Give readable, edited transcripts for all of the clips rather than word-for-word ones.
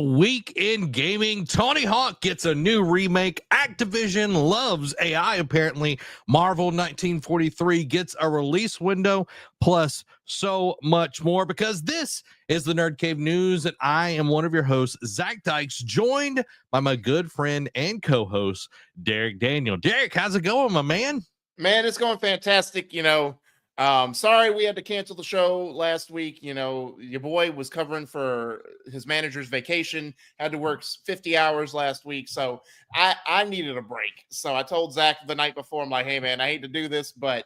week in gaming. Tony Hawk gets a new remake. Activision loves AI, apparently. Marvel 1943 gets a release window, plus so much more, because this is the Nerd Cave News, and I am one of your hosts, Zach Dykes, joined by my good friend and co-host, Derek Daniel. Derek, how's it going, my man? Man, it's going fantastic. Sorry we had to cancel the show last week. Your boy was covering for his manager's vacation, had to work 50 hours last week. So I needed a break. So I told Zach the night before, I'm like, hey, man, I hate to do this, but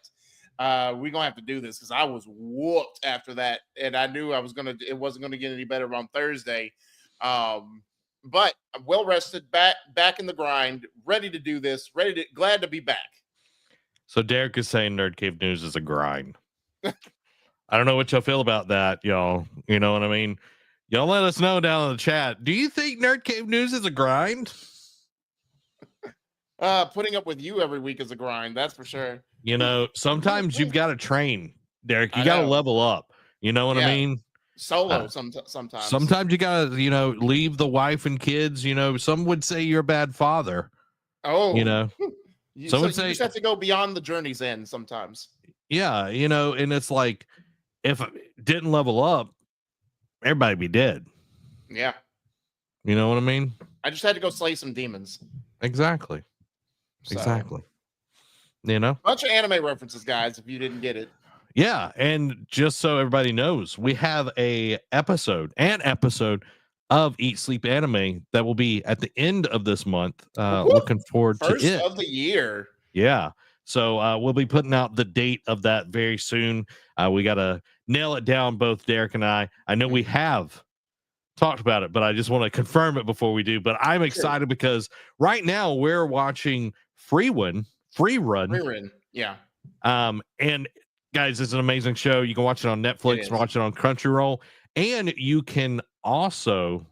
we're going to have to do this because I was whooped after that. And I knew it wasn't going to get any better on Thursday. But I'm well rested, back in the grind, ready to do this, glad to be back. So Derek is saying Nerd Cave News is a grind. I don't know what y'all feel about that, y'all. You know what I mean? Y'all let us know down in the chat. Do you think Nerd Cave News is a grind? Putting up with you every week is a grind, that's for sure. Sometimes you've got to train, Derek. You got to level up. You know what I mean? Solo sometimes. Sometimes you got to, leave the wife and kids. Some would say you're a bad father. Oh, You just have to go beyond the journey's end sometimes. Yeah, and it's like, if it didn't level up, everybody be dead. Yeah. You know what I mean? I just had to go slay some demons. Exactly. Exactly. Bunch of anime references, guys, if you didn't get it. Yeah, and just so everybody knows, we have an episode of Eat Sleep Anime that will be at the end of this month. Looking forward to it. First of the year. Yeah. So we'll be putting out the date of that very soon. We got to nail it down, both Derek and I. I know we have talked about it, but I just want to confirm it before we do. But I'm excited because right now we're watching Free Run. Yeah. And guys, it's an amazing show. You can watch it on Netflix, watch it on Crunchyroll, and you can also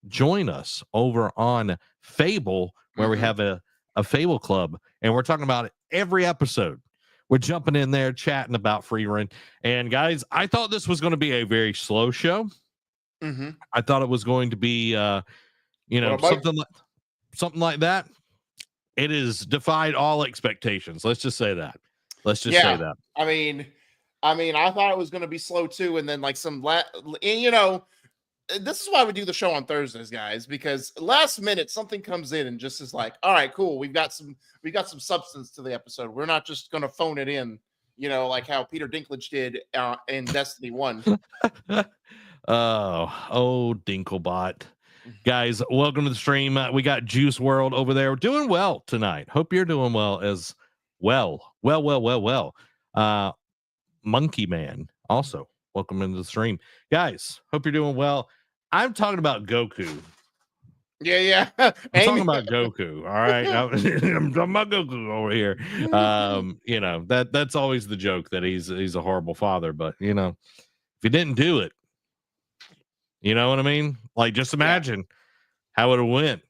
join us over on Fable, where we have a Fable Club, and we're talking about it every episode. We're jumping in there, chatting about Free Run. And guys, I thought this was going to be a very slow show. I thought it was going to be, something like that. It has defied all expectations. Let's just say that. Say that. I mean, I thought it was going to be slow too, and then like this is why we do the show on Thursdays, guys, because last minute something comes in and just is like, all right, cool. We've got some substance to the episode. We're not just going to phone it in, like how Peter Dinklage did in Destiny 1. Oh, Dinklebot. Guys, welcome to the stream. We got Juice World over there. We're doing well tonight. Hope you're doing well as well. Monkey Man also welcome into the stream. Guys, hope you're doing well. I'm talking about Goku. Yeah. I'm talking about Goku. All right. I'm talking about Goku over here. That's always the joke, that he's a horrible father, but if he didn't do it, you know what I mean? Like, just imagine how it would went.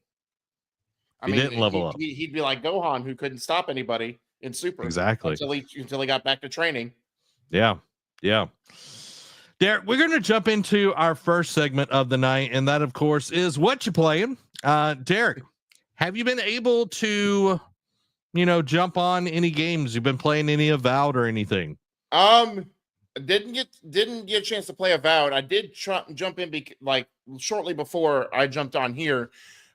He didn't level up. He'd be like Gohan, who couldn't stop anybody in Super. Exactly. Until he got back to training. Yeah. Derek, we're going to jump into our first segment of the night, and that, of course, is What You Playing. Derek, have you been able to, jump on any games? You've been playing any Avowed or anything? Didn't get a chance to play Avowed. I did jump in shortly before I jumped on here,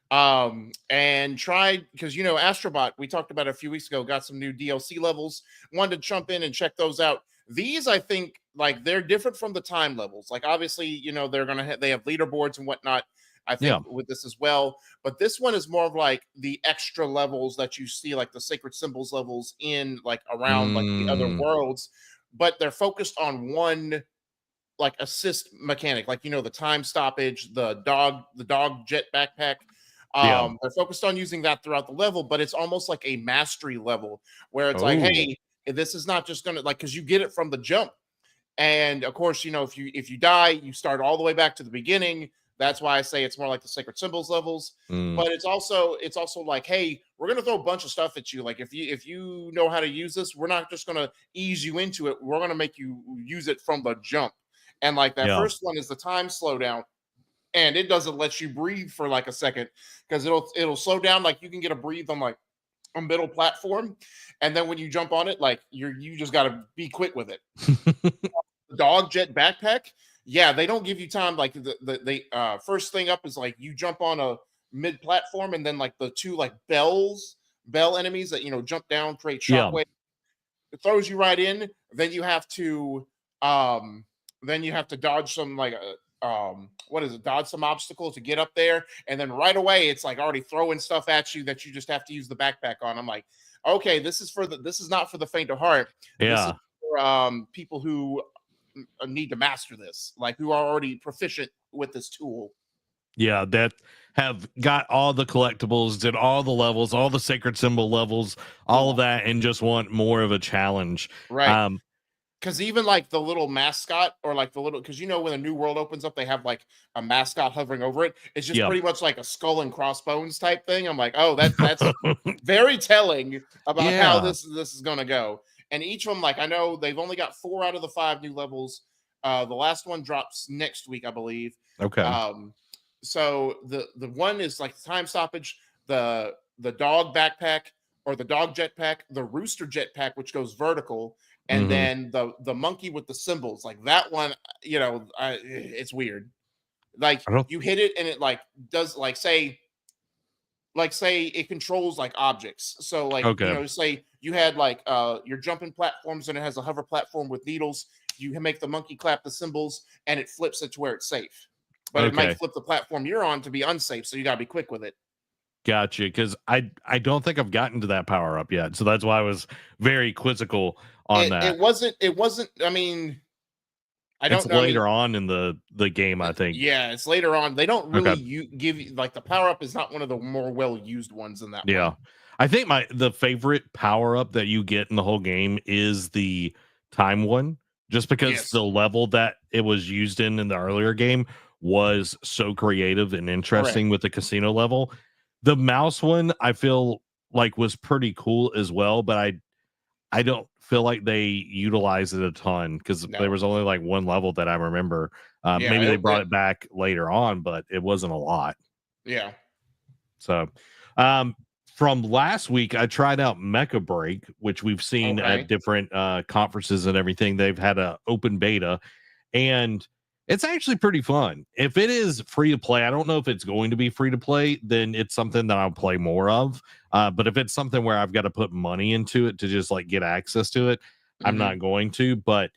and tried, because Astrobot, we talked about it a few weeks ago, got some new DLC levels. Wanted to jump in and check those out. These, I think, they're different from the time levels. Obviously, they have leaderboards and whatnot, I think, with this as well. But this one is more of the extra levels that you see, like the sacred symbols levels in around the other worlds. But they're focused on one assist mechanic, the time stoppage, the dog jet backpack. They're focused on using that throughout the level, but it's almost like a mastery level where it's like, hey, this is not just gonna because you get it from the jump. And of course, if you die, you start all the way back to the beginning. That's why I say it's more like the sacred symbols levels. But it's also like, hey, we're gonna throw a bunch of stuff at you. Like if you know how to use this, we're not just gonna ease you into it. We're gonna make you use it from the jump. And that first one is the time slowdown. and it doesn't let you breathe for like a second because it'll slow down. Like you can get a breathe on like a middle platform, and then when you jump on it, like you just got to be quick with it. Dog jet backpack, yeah, they don't give you time. Like the first thing up is like you jump on a mid platform, and then like the two like bell enemies that jump down, create Yeah. shockwave. It throws you right in. Then you have to dodge some like what is it? Dodge some obstacle to get up there, and then right away it's like already throwing stuff at you that you just have to use the backpack on. I'm like, okay, this is not for the faint of heart. This is Yeah. for people who need to master this, like who are already proficient with this tool. Yeah, that have got all the collectibles, did all the levels, all the sacred symbol levels, all of that, and just want more of a challenge. Right. Because even like the little mascot, or like the little, because when a new world opens up, they have like a mascot hovering over it. It's just pretty much like a skull and crossbones type thing. I'm like, oh, that's very telling about how this is gonna go. And each of them, like I know they've only got 4 out of the 5 new levels. The last one drops next week, I believe. Okay. So the one is like the time stoppage, the dog backpack or the dog jetpack, the rooster jetpack, which goes vertical, and then the monkey with the symbols. Like that one, it's weird. Like you hit it and it like does like say it controls like objects. So like say you had like your jumping platforms and it has a hover platform with needles. You make the monkey clap the symbols and it flips it to where it's safe. But it might flip the platform you're on to be unsafe, so you gotta be quick with it. Gotcha, because I don't think I've gotten to that power up yet, so that's why I was very quizzical on that. It wasn't. I mean, I don't know. Later on in the game, I think. Yeah, it's later on. They don't really give you like the power up is not one of the more well used ones in that. Yeah, one. I think the favorite power up that you get in the whole game is the time one, just because the level that it was used in the earlier game was so creative and interesting with the casino level. The mouse one I feel like was pretty cool as well, but I don't feel like they utilized it a ton because there was only like one level that I remember. Maybe they brought it back later on, but it wasn't a lot. Yeah. So from last week, I tried out Mecha Break, which we've seen at different conferences and everything. They've had an open beta, and it's actually pretty fun. If it is free to play, I don't know if it's going to be free to play, then it's something that I'll play more of. But if it's something where I've got to put money into it to just like get access to it, I'm not going to. But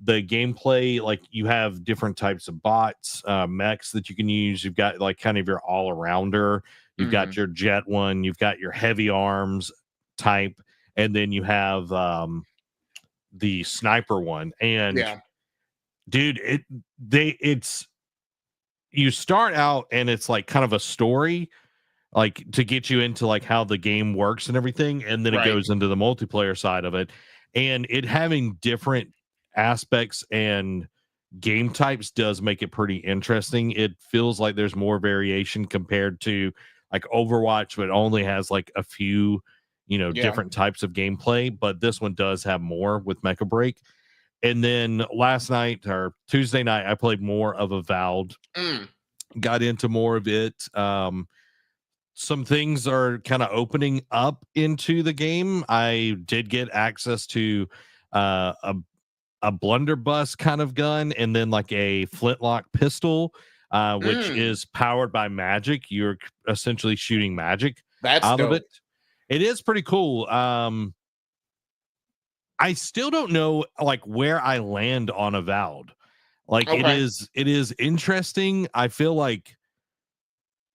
the gameplay, like you have different types of bots, mechs that you can use. You've got like kind of your all arounder. You've got your jet one. You've got your heavy arms type, and then you have the sniper one. And dude, it's you start out and it's like kind of a story, like to get you into like how the game works and everything, and then it goes into the multiplayer side of it, and it having different aspects and game types does make it pretty interesting. It feels like there's more variation compared to like Overwatch, but only has like a few different types of gameplay, but this one does have more with Mecha Break. And then last night or Tuesday night, I played more of Avowed. Got into more of it. Some things are kind of opening up into the game. I did get access to a blunderbuss kind of gun, and then like a flintlock pistol, which is powered by magic. You're essentially shooting magic out of it. It is pretty cool. I still don't know like where I land on Avowed. Like it is interesting. I feel like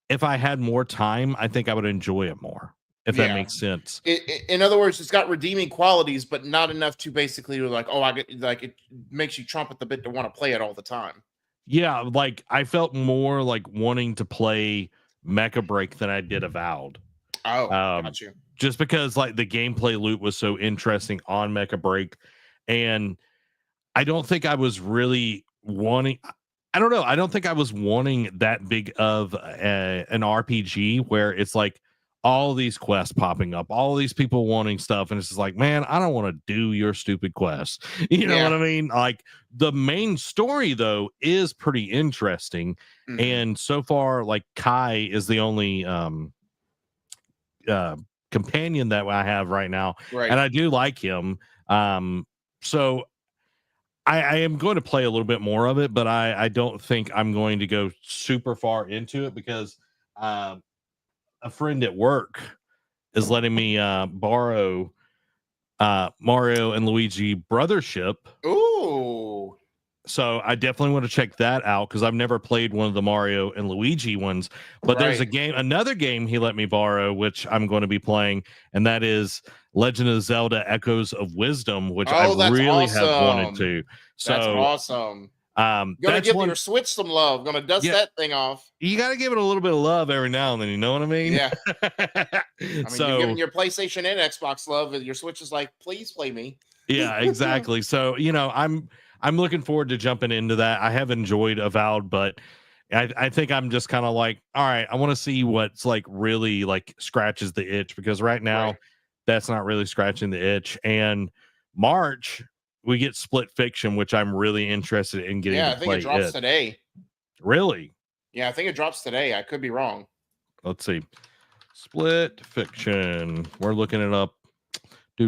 if I had more time, I think I would enjoy it more. If that makes sense. In other words, it's got redeeming qualities, but not enough to basically like, I get like it makes you chomp at the bit to want to play it all the time. Yeah, like I felt more like wanting to play Mecha Break than I did Avowed. Oh, got you. Just because like the gameplay loop was so interesting on Mecha Break, and I don't think I was really wanting. I don't know. I don't think I was wanting that big of an RPG where it's like all these quests popping up, all these people wanting stuff, and it's just like, man, I don't want to do your stupid quests. You know what I mean? Like, the main story though is pretty interesting, and so far, like, Kai is the only companion that I have right now, and I do like him. So I am going to play a little bit more of it, but I don't think I'm going to go super far into it because a friend at work is letting me borrow Mario and Luigi Brothership. Ooh. So I definitely want to check that out because I've never played one of the Mario and Luigi ones. But there's another game he let me borrow, which I'm going to be playing, and that is Legend of Zelda Echoes of Wisdom, which I really have wanted to. So that's awesome. Gonna give your Switch some love. Gonna dust that thing off. You got to give it a little bit of love every now and then. You know what I mean? Yeah. I mean, you're giving your PlayStation and Xbox love, and your Switch is like, please play me. Yeah, exactly. So, I'm looking forward to jumping into that. I have enjoyed Avowed, but I think I'm just kind of like, all right, I want to see what's like really like scratches the itch, because right now that's not really scratching the itch. And March we get Split Fiction, which I'm really interested in getting. Yeah, I think it drops today. Really? Yeah, I think it drops today. I could be wrong. Let's see. Split Fiction. We're looking it up. Yeah.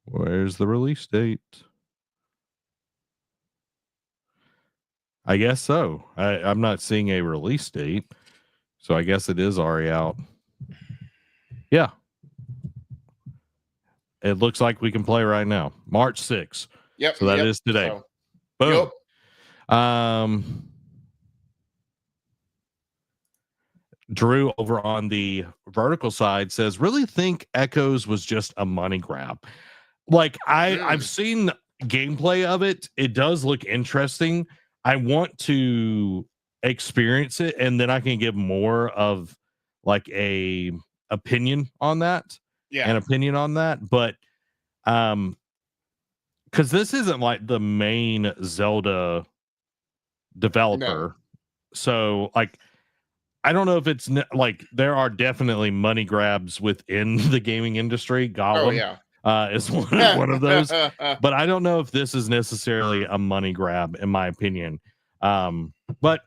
Where's the release date? I guess so. I'm not seeing a release date, so I guess it is already out. Yeah. It looks like we can play right now. March 6th. Yep. So that is today. So, boom. Drew over on the vertical side says, really think Echoes was just a money grab. Like, I've seen gameplay of it. It does look interesting. I want to experience it, and then I can give more of like a opinion on that. Yeah. An opinion on that. But because this isn't like the main Zelda developer. So like, I don't know if it's like, there are definitely money grabs within the gaming industry. Gollum is one of those, but I don't know if this is necessarily a money grab, in my opinion. But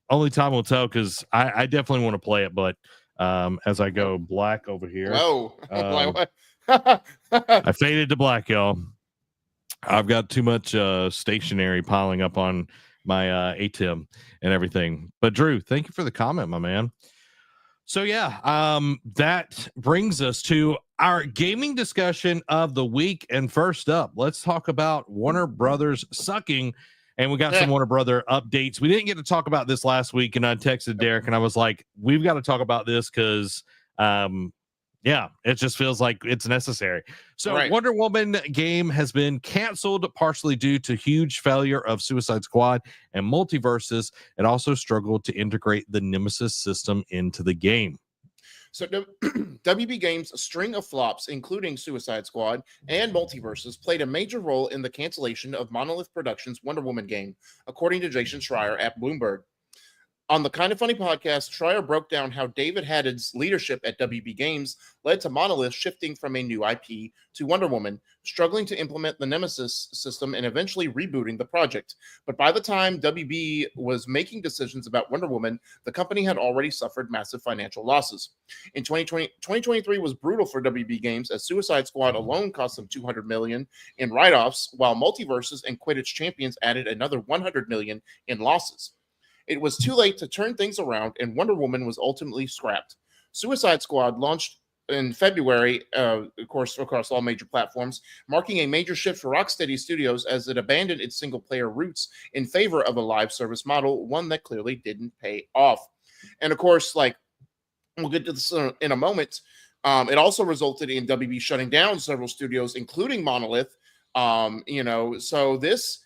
only time will tell, because I definitely want to play it. But as I go black over here, I faded to black, y'all. I've got too much stationery piling up on my ATEM and everything. But Drew, thank you for the comment, my man. So yeah, that brings us to our gaming discussion of the week. And first up, let's talk about Warner Brothers sucking. And we got some Warner Brother updates. We didn't get to talk about this last week, and I texted Derek and I was like, we've got to talk about this because yeah, it just feels like it's necessary. So Wonder Woman game has been canceled, partially due to huge failure of Suicide Squad and Multiverses. It also struggled to integrate the Nemesis system into the game. So WB Games' string of flops, including Suicide Squad and Multiverses, played a major role in the cancellation of Monolith Productions' Wonder Woman game, according to Jason Schreier at Bloomberg. On the Kind of Funny podcast, Schreier broke down how David Haddad's leadership at WB Games led to Monolith shifting from a new IP to Wonder Woman, struggling to implement the Nemesis system and eventually rebooting the project. But by the time WB was making decisions about Wonder Woman, the company had already suffered massive financial losses. In 2023 was brutal for WB Games, as Suicide Squad alone cost them $200 million in write-offs, while Multiverses and Quidditch Champions added another $100 million in losses. It was too late to turn things around, and Wonder Woman was ultimately scrapped. Suicide Squad launched in February, of course, across all major platforms, marking a major shift for Rocksteady Studios as it abandoned its single-player roots in favor of a live service model, one that clearly didn't pay off. And of course, like, we'll get to this in a moment, it also resulted in WB shutting down several studios, including Monolith. So this...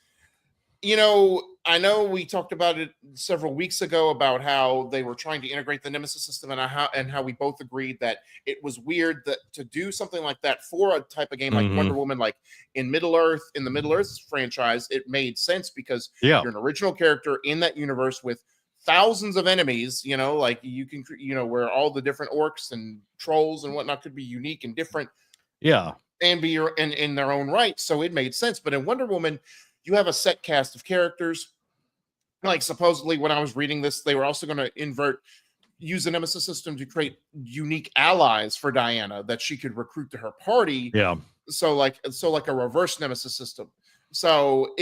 I know we talked about it several weeks ago about how they were trying to integrate the Nemesis system, and how we both agreed that it was weird that to do something like that for a type of game like Wonder Woman, like in the Middle Earth franchise, it made sense because you're an original character in that universe with thousands of enemies, you know, like you can, you know, where all the different orcs and trolls and whatnot could be unique and different. Yeah. And be in their own right. So it made sense. But in Wonder Woman, you have a set cast of characters. Like supposedly when I was reading this, they were also going to use the Nemesis system to create unique allies for Diana that she could recruit to her party. Yeah. So like a reverse Nemesis system. So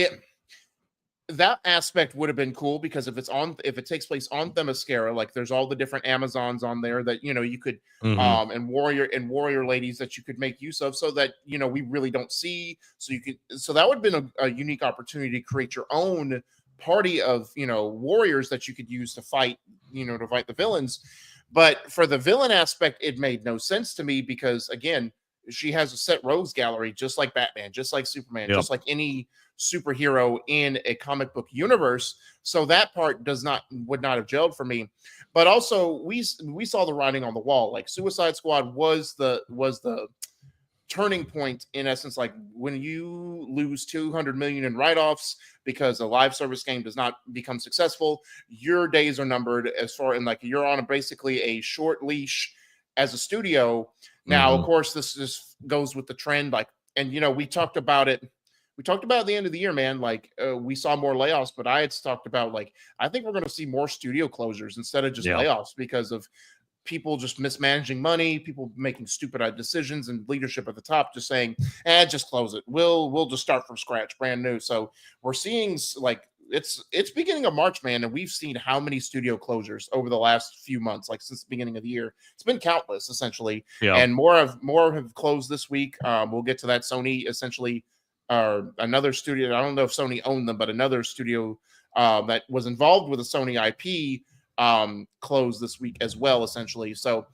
that aspect would have been cool because if it takes place on Themyscira, like there's all the different Amazons on there that, you know, you could and warrior ladies that you could make use of, so that, you know, we really don't see. So that would have been a unique opportunity to create your own party of, you know, warriors that you could use to fight, you know, to fight the villains. But for the villain aspect, it made no sense to me because, again, she has a set rogues gallery, just like Batman, just like Superman, just like any superhero in a comic book universe. So that part would not have gelled for me. But also we saw the writing on the wall. Like Suicide Squad was the turning point, in essence. Like when you lose 200 million in write-offs because a live service game does not become successful, your days are numbered, as far, and like you're on basically a short leash as a studio. Now, of course, this just goes with the trend. Like, and you know, we talked about it at the end of the year, man. Like we saw more layoffs, but I had talked about, like, I think we're going to see more studio closures instead of just layoffs because of people just mismanaging money, people making stupid decisions, and leadership at the top just saying, just close it. We'll just start from scratch, brand new. So we're seeing, like, it's beginning of March, man, and we've seen how many studio closures over the last few months, like since the beginning of the year. It's been countless, essentially. And more have closed this week. We'll get to that. Sony essentially, another studio, I don't know if Sony owned them, but another studio that was involved with a Sony IP closed this week as well, essentially. So,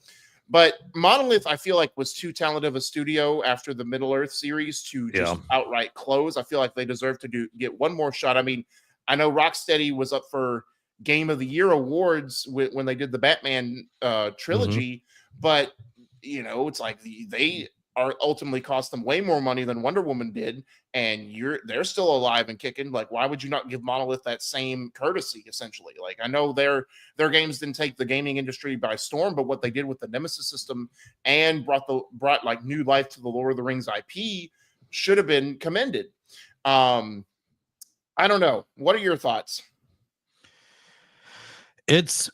but Monolith, I feel like, was too talented of a studio after the Middle Earth series to just outright close. I feel like they deserve to get one more shot. I mean, I know Rocksteady was up for Game of the Year awards when they did the Batman trilogy, but you know, it's like they are ultimately cost them way more money than Wonder Woman did, and they're still alive and kicking. Like, why would you not give Monolith that same courtesy, essentially? Like, I know their games didn't take the gaming industry by storm, but what they did with the Nemesis system and brought like new life to the Lord of the Rings IP should have been commended. I don't know. What are your thoughts? It's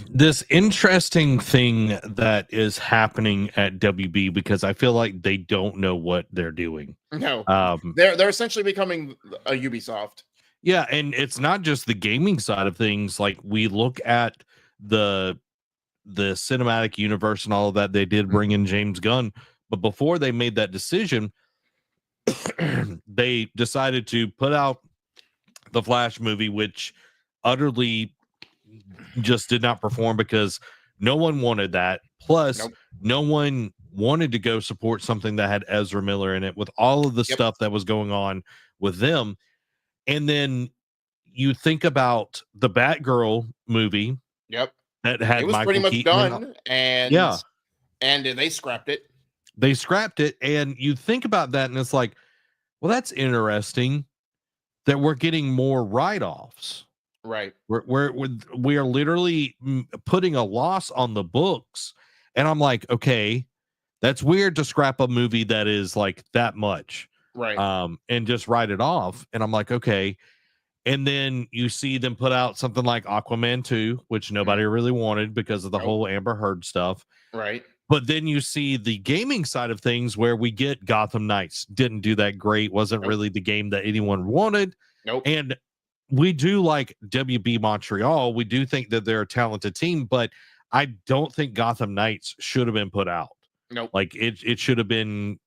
this interesting thing that is happening at WB because I feel like they don't know what they're doing. No, they're essentially becoming a Ubisoft. Yeah, and it's not just the gaming side of things. Like, we look at the cinematic universe and all of that. They did bring in James Gunn, but before they made that decision, they decided to put out the Flash movie, which utterly just did not perform because no one wanted that. Plus, no one wanted to go support something that had Ezra Miller in it with all of the stuff that was going on with them. And then you think about the Batgirl movie. That had, it was Michael pretty much Keaton done, and they scrapped it. They scrapped it, and you think about that, and it's like, well, that's interesting that we're getting more write-offs. Right. We are literally putting a loss on the books, and I'm like, okay, that's weird to scrap a movie that is like that much, right? And just write it off. And I'm like, okay. And then you see them put out something like Aquaman 2, which nobody really wanted because of the whole Amber Heard stuff, right? But then you see the gaming side of things where we get Gotham Knights. Didn't do that great. Wasn't really the game that anyone wanted. And we do like WB Montreal. We do think that they're a talented team, but I don't think Gotham Knights should have been put out. Like it should have been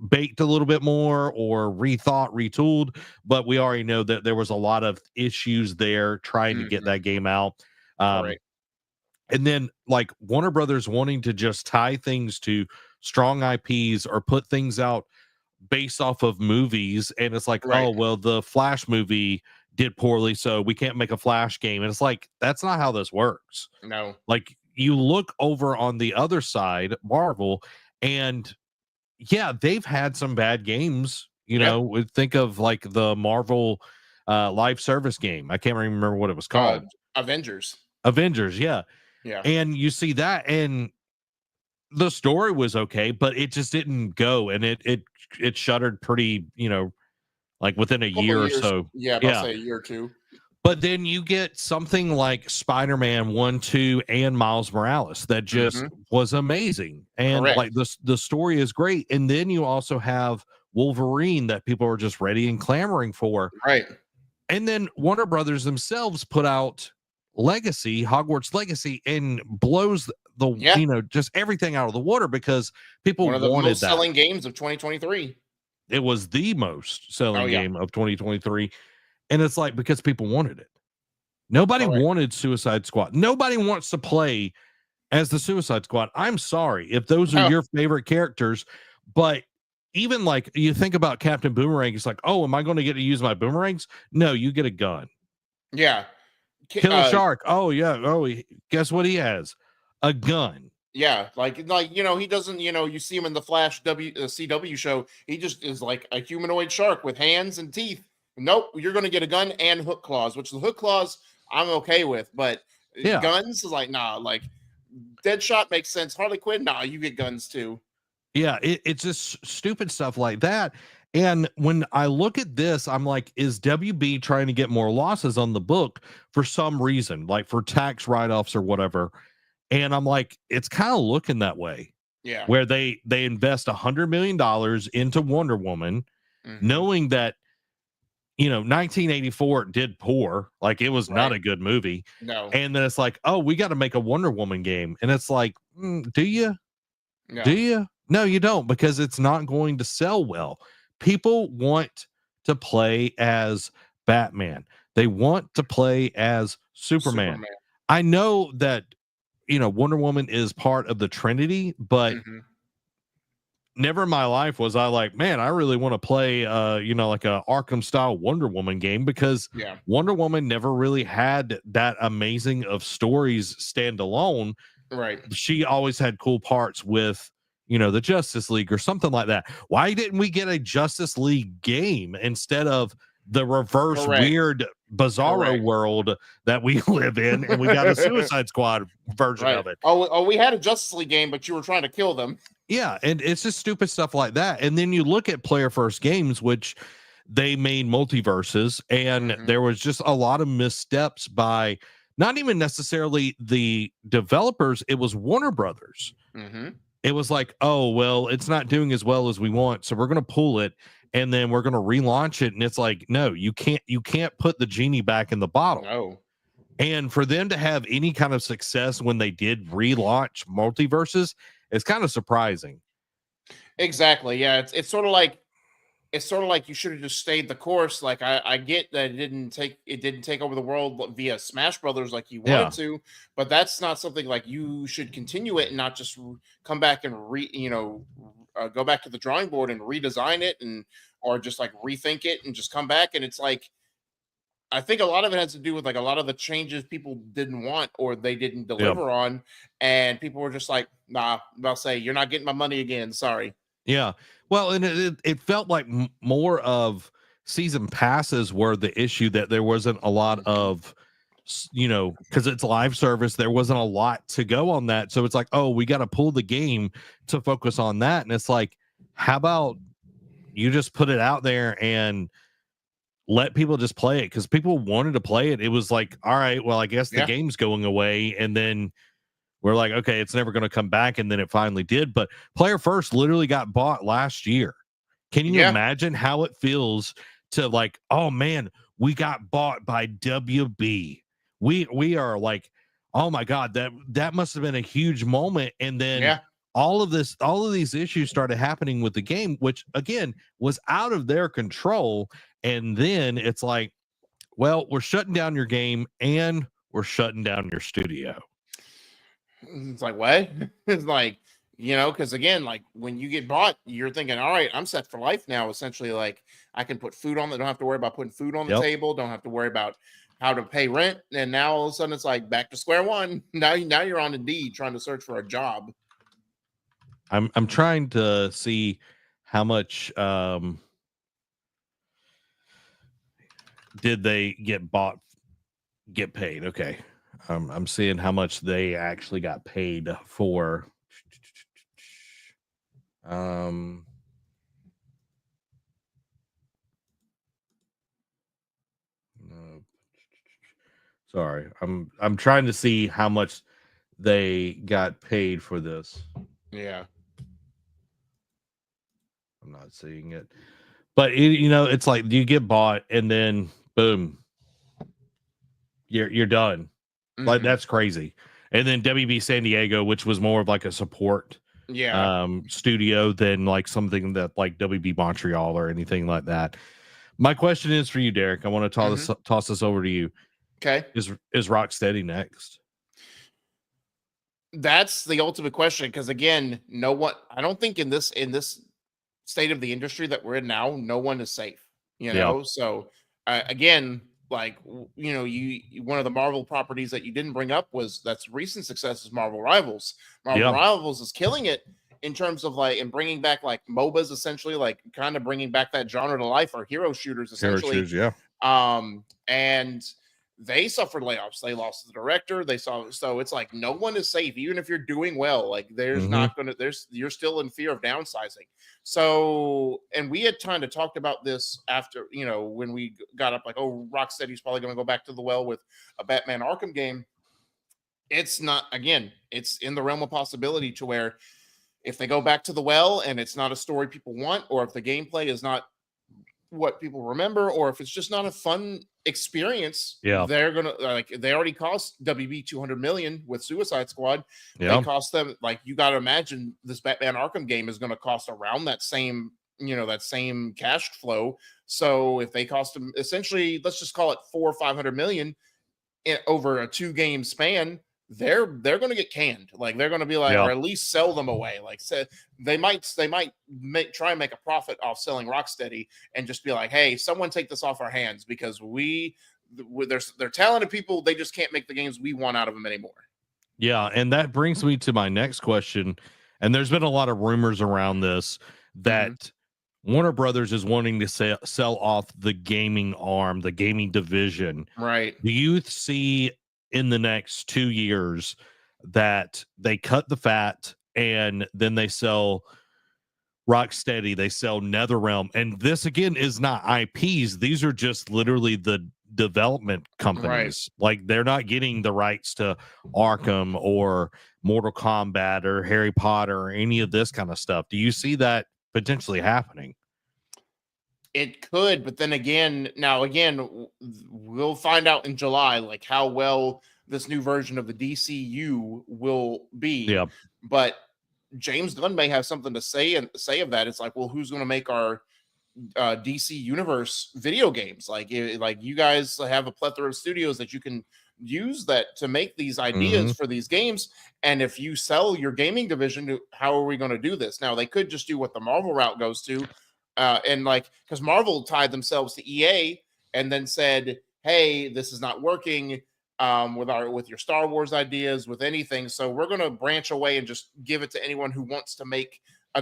baked a little bit more or rethought, retooled. But we already know that there was a lot of issues there trying to get that game out. And then, like, Warner Brothers wanting to just tie things to strong IPs or put things out based off of movies. And it's like, oh, well, the Flash movie did poorly, so we can't make a Flash game. And it's like, that's not how this works. No. Like, you look over on the other side, Marvel, and yeah, they've had some bad games. You know, think of like the Marvel live service game. I can't remember what it was called. Avengers. Avengers, yeah. Yeah. And you see that, and the story was okay, but it just didn't go, and it shuttered pretty, like within a Couple year or years. so. Yeah, about Yeah. say a year or two. But then you get something like Spider-Man 1, 2, and Miles Morales that just was amazing. And Correct. like the story is great. And then you also have Wolverine that people are just ready and clamoring for. Right. And then Warner Brothers themselves put out Legacy, Hogwarts Legacy, and blows just everything out of the water because people one of the wanted most that. selling games of 2023. It was the most selling game of 2023. And it's like because people wanted it. Nobody wanted Suicide Squad. Nobody wants to play as the Suicide Squad. I'm sorry if those are your favorite characters, but even like you think about Captain Boomerang, it's like, oh, am I going to get to use my boomerangs? No, you get a gun. Yeah. Kill a shark. Oh, yeah. Oh, guess what he has? A gun. Yeah, like he doesn't, you see him in the Flash CW show. He just is like a humanoid shark with hands and teeth. Nope, you're going to get a gun and hook claws, which the hook claws I'm okay with, but guns is like, nah. Like Deadshot makes sense. Harley Quinn, nah, you get guns too. Yeah, it's just stupid stuff like that. And when I look at this, I'm like, is WB trying to get more losses on the book for some reason, like for tax write-offs or whatever? And I'm like, it's kind of looking that way. Yeah. Where they invest $100 million into Wonder Woman, knowing that 1984 did poor, like it was not a good movie. No. And then it's like, oh, we got to make a Wonder Woman game. And it's like, do you? No. Do you? No, you don't, because it's not going to sell well. People want to play as Batman. They want to play as Superman. I know that Wonder Woman is part of the Trinity, but never in my life was I like, man, I really want to play like a Arkham style Wonder Woman game, because Wonder Woman never really had that amazing of stories standalone. Right. She always had cool parts with the Justice League or something like that. Why didn't we get a Justice League game instead of the reverse weird bizarro world that we live in, and we got a Suicide Squad version of it? Oh, we had a Justice League game, but you were trying to kill them. Yeah, and it's just stupid stuff like that. And then you look at Player First Games, which they made multiverses, and there was just a lot of missteps by not even necessarily the developers. It was Warner Brothers. It was like, oh, well, it's not doing as well as we want, so we're going to pull it, and then we're going to relaunch it. And it's like, no, you can't put the genie back in the bottle. No. And for them to have any kind of success when they did relaunch multiverses, it's kind of surprising. Exactly. Yeah, it's sort of like you should have just stayed the course. Like I get that it didn't take over the world via Smash Brothers like you wanted to, but that's not something like you should continue it and not just come back and go back to the drawing board and redesign it, or just like rethink it and just come back. And it's like, I think a lot of it has to do with like a lot of the changes people didn't want or they didn't deliver on, and people were just like, nah, I'll say you're not getting my money again. Sorry. Yeah. Well, and it felt like more of season passes were the issue, that there wasn't a lot of, because it's live service, there wasn't a lot to go on that. So it's like, oh, we got to pull the game to focus on that. And it's like, how about you just put it out there and let people just play it? Because people wanted to play it. It was like, all right, well, I guess the game's going away. And then we're like, okay, it's never going to come back. And then it finally did. But Player First literally got bought last year. Can you imagine how it feels to like, oh man, we got bought by WB. We are like, oh my God, that must have been a huge moment. And then all of these issues started happening with the game, which again was out of their control. And then it's like, well, we're shutting down your game and we're shutting down your studio. It's like, what? It's like, because again, like when you get bought, you're thinking, all right, I'm set for life now. Essentially, like I can put food on. Don't have to worry about putting food on the table. Don't have to worry about how to pay rent. And now all of a sudden, it's like back to square one. Now you're on Indeed trying to search for a job. I'm trying to see how much did they get paid. Okay. I'm seeing how much they actually got paid for. No. Sorry, I'm trying to see how much they got paid for this. Yeah. I'm not seeing it. But it's like you get bought and then boom, you're done. Like that's crazy. And then WB San Diego, which was more of like a support studio than like something that like WB Montreal or anything like that. My question is for you, Derek. I want to toss this over to you. Okay. Is Rocksteady next? That's the ultimate question, because again, I don't think in this state of the industry that we're in now, no one is safe. So again, like one of the Marvel properties that you didn't bring up that's recent success is Marvel Rivals. Marvel Rivals is killing it in terms of like and bringing back like MOBAs, essentially, like kind of bringing back that genre to life, or hero shooters essentially. And they suffered layoffs. They lost the director. So it's like no one is safe, even if you're doing well. Like you're still in fear of downsizing. So, and we had kind of talked about this after, when we got up, like, oh, Rocksteady's probably going to go back to the well with a Batman Arkham game. It's not, again, it's in the realm of possibility to where if they go back to the well and it's not a story people want, or if the gameplay is not what people remember, or if it's just not a fun experience, they're gonna they already cost WB 200 million with Suicide Squad. They cost them, like, you got to imagine this Batman Arkham game is going to cost around that same cash flow. So if they cost them, essentially, let's just call it 400 or 500 million over a 2-game span, they're going to get canned. Like, they're going to be like, or at least sell them away. Like, they might try and make a profit off selling Rocksteady and just be like, hey, someone take this off our hands, because they're talented people. They just can't make the games we want out of them anymore. Yeah. And that brings me to my next question. And there's been a lot of rumors around this that Warner Brothers is wanting to sell off the gaming arm, the gaming division. Right. Do you see in the next 2 years that they cut the fat and then they sell Rocksteady, they sell NetherRealm, and this again is not IPs, these are just literally the development companies. Like, they're not getting the rights to Arkham or Mortal Kombat or Harry Potter or any of this kind of stuff. Do you see that potentially happening? It could, but then again, we'll find out in July, like, how well this new version of the DCU will be. Yeah. But James Gunn may have something to say of that. It's like, well, who's going to make our DC Universe video games? Like you guys have a plethora of studios that you can use that to make these ideas for these games. And if you sell your gaming division, how are we going to do this? Now, they could just do what the Marvel route goes to. And like, because Marvel tied themselves to EA and then said, hey, this is not working with your Star Wars ideas, with anything. So we're going to branch away and just give it to anyone who wants to make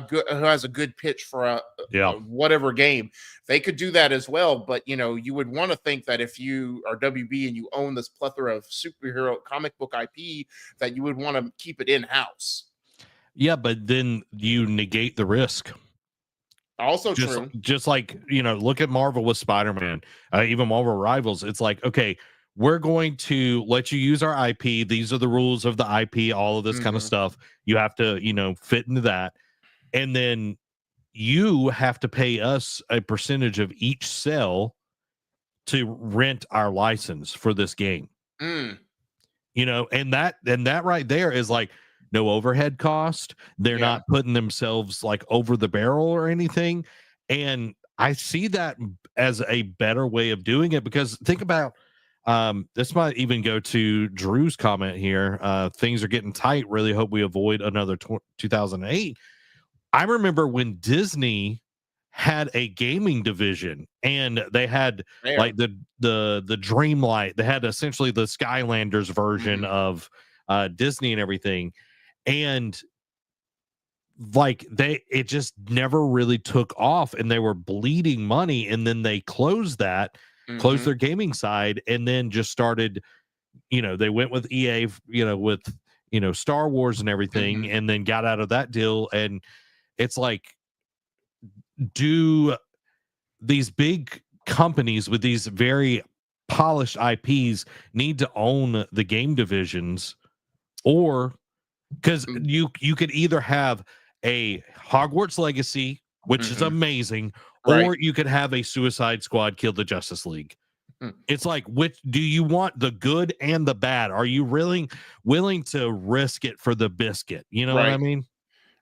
who has a good pitch for a whatever game. They could do that as well. But, you would want to think that if you are WB and you own this plethora of superhero comic book IP, that you would want to keep it in-house. Yeah, but then you negate the risk. Also true. Just like, look at Marvel with Spider-Man, even Marvel Rivals. It's like, okay, we're going to let you use our IP. These are the rules of the IP, all of this kind of stuff. You have to, fit into that. And then you have to pay us a percentage of each sale to rent our license for this game. And that right there is like, no overhead cost. They're not putting themselves like over the barrel or anything. And I see that as a better way of doing it, because think about this might even go to Drew's comment here. Things are getting tight. Really hope we avoid another 2008. I remember when Disney had a gaming division and they had like the Dreamlight. They had essentially the Skylanders version of Disney and everything. And like it just never really took off, and they were bleeding money, and then they closed their gaming side, and then just started they went with EA, with Star Wars and everything, Mhm. and then got out of that deal. And it's like, do these big companies with these very polished IPs need to own the game divisions, or because Mm. you could either have a Hogwarts Legacy, which is Mhm. amazing, Right. or you could have a Suicide Squad kill the Justice League. Mm. It's like, which do you want, the good and the bad? Are you really willing to risk it for the biscuit? You know what I Right. mean?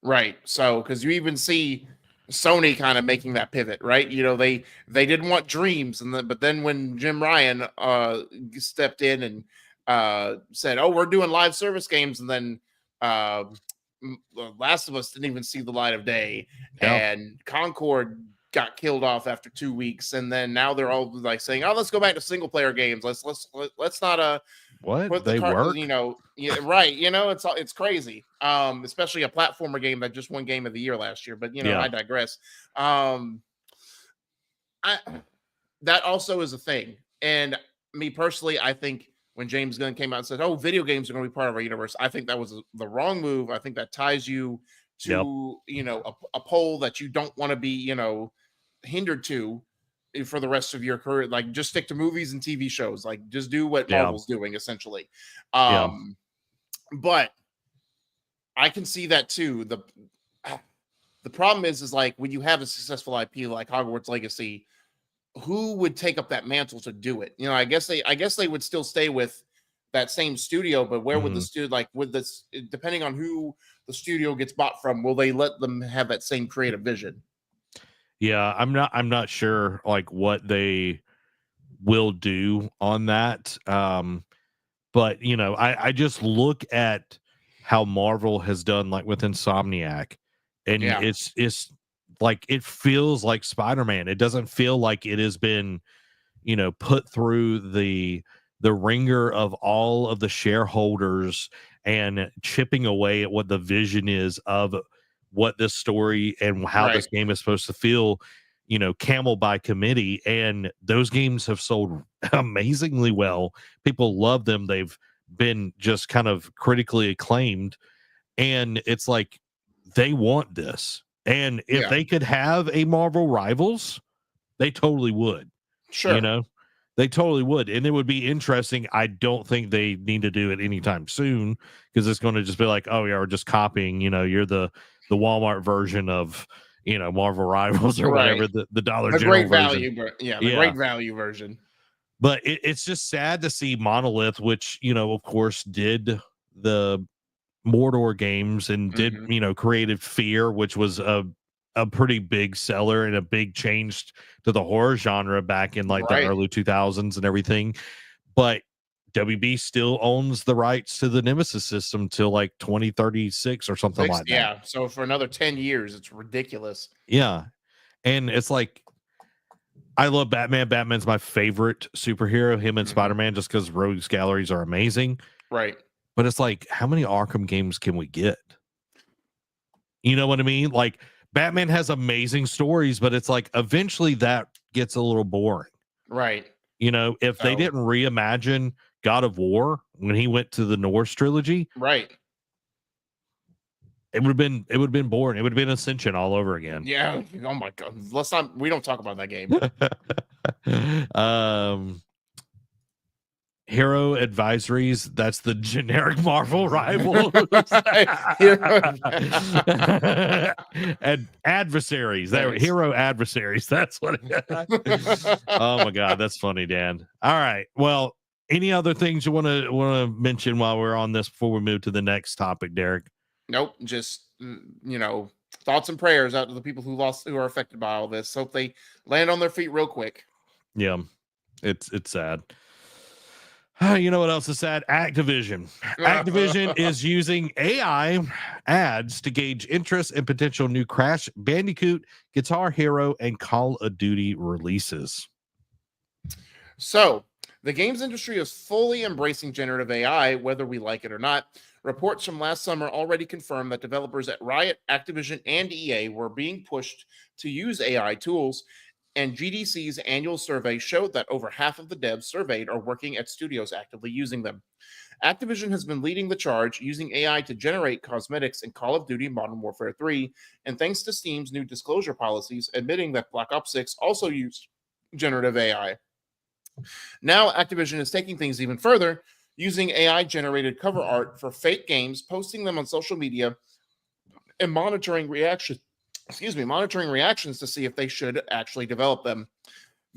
Right. So, because you even see Sony kind of making that pivot, right? They didn't want Dreams, but then when Jim Ryan stepped in and said, "Oh, we're doing live service games," and then uh, Last of Us didn't even see the light of day, Yeah. and Concord got killed off after 2 weeks, and then now they're all like saying, "Oh, let's go back to single player games. Let's not What? put the They cart, work? yeah, right. It's crazy. Especially a platformer game that just won Game of the Year last year. But Yeah. I digress. Um, I That also is a thing. And me personally, I think when James Gunn came out and said, "Oh, video games are going to be part of our universe," I think that was the wrong move. I think that ties you Yep. to a pole that you don't want to be hindered to for the rest of your career. Like, just stick to movies and TV shows. Like, just do what Yeah. Marvel's doing, essentially. Yeah. But I can see that too. The problem is like when you have a successful IP like Hogwarts Legacy, who would take up that mantle to do it? I guess they would still stay with that same studio, but where would the Mhm. studio, like, with this, depending on who the studio gets bought from, will they let them have that same creative vision? Yeah. I'm not sure like what they will do on that. But I just look at how Marvel has done, like with Insomniac, and Yeah. it's like, it feels like Spider-Man. It doesn't feel like it has been put through the ringer of all of the shareholders and chipping away at what the vision is of what this story and how Right. this game is supposed to feel, camel by committee. And those games have sold amazingly well. People love them. They've been just kind of critically acclaimed. And it's like, they want this. And if Yeah. they could have a Marvel Rivals, they totally would. You Sure. know, they totally would. And it would be interesting. I don't think they need to do it anytime soon, because it's going to just be like, oh, yeah, we're just copying, you're the Walmart version of, Marvel Rivals or Right. whatever, the Dollar The General great version. value, but yeah, the Yeah. great value version. But it's just sad to see Monolith, which, of course, did the Mordor games and did, Mhm. created Fear, which was a pretty big seller and a big change to the horror genre back in like the Right. early 2000s and everything. But WB still owns the rights to the Nemesis system till like 2036 or something like that. Yeah. So for another 10 years, it's ridiculous. Yeah. And it's like, I love Batman. Batman's my favorite superhero, him and Mhm. Spider-Man, just because Rogues Galleries are amazing. Right. But it's like, how many Arkham games can we get? You know what I mean? Like, Batman has amazing stories, but it's like eventually that gets a little boring. Right. If they So didn't reimagine God of War when he went to the Norse trilogy, right. it would have been boring. It would have been Ascension all over again. Yeah. Oh my god. We don't talk about that game. Hero advisories, that's the generic Marvel rival. And adversaries, Nice. hero adversaries, that's what oh my god, that's funny, Dan. All right, well, any other things you want to mention while we're on this before we move to the next topic, Derek? Nope. Just thoughts and prayers out to the people who are affected by all this. Hope they land on their feet real quick. Yeah, it's sad. You know what else is sad? Activision. Activision is using AI ads to gauge interest in potential new Crash Bandicoot, Guitar Hero, and Call of Duty releases. So, the games industry is fully embracing generative AI, whether we like it or not. Reports from last summer already confirmed that developers at Riot, Activision, and EA were being pushed to use AI tools. and GDC's annual survey showed that over half of the devs surveyed are working at studios actively using them. Activision has been leading the charge, using AI to generate cosmetics in Call of Duty Modern Warfare 3, and thanks to Steam's new disclosure policies admitting that Black Ops 6 also used generative AI. Now, Activision is taking things even further, using AI-generated cover art for fake games, posting them on social media, and monitoring reactions to see if they should actually develop them.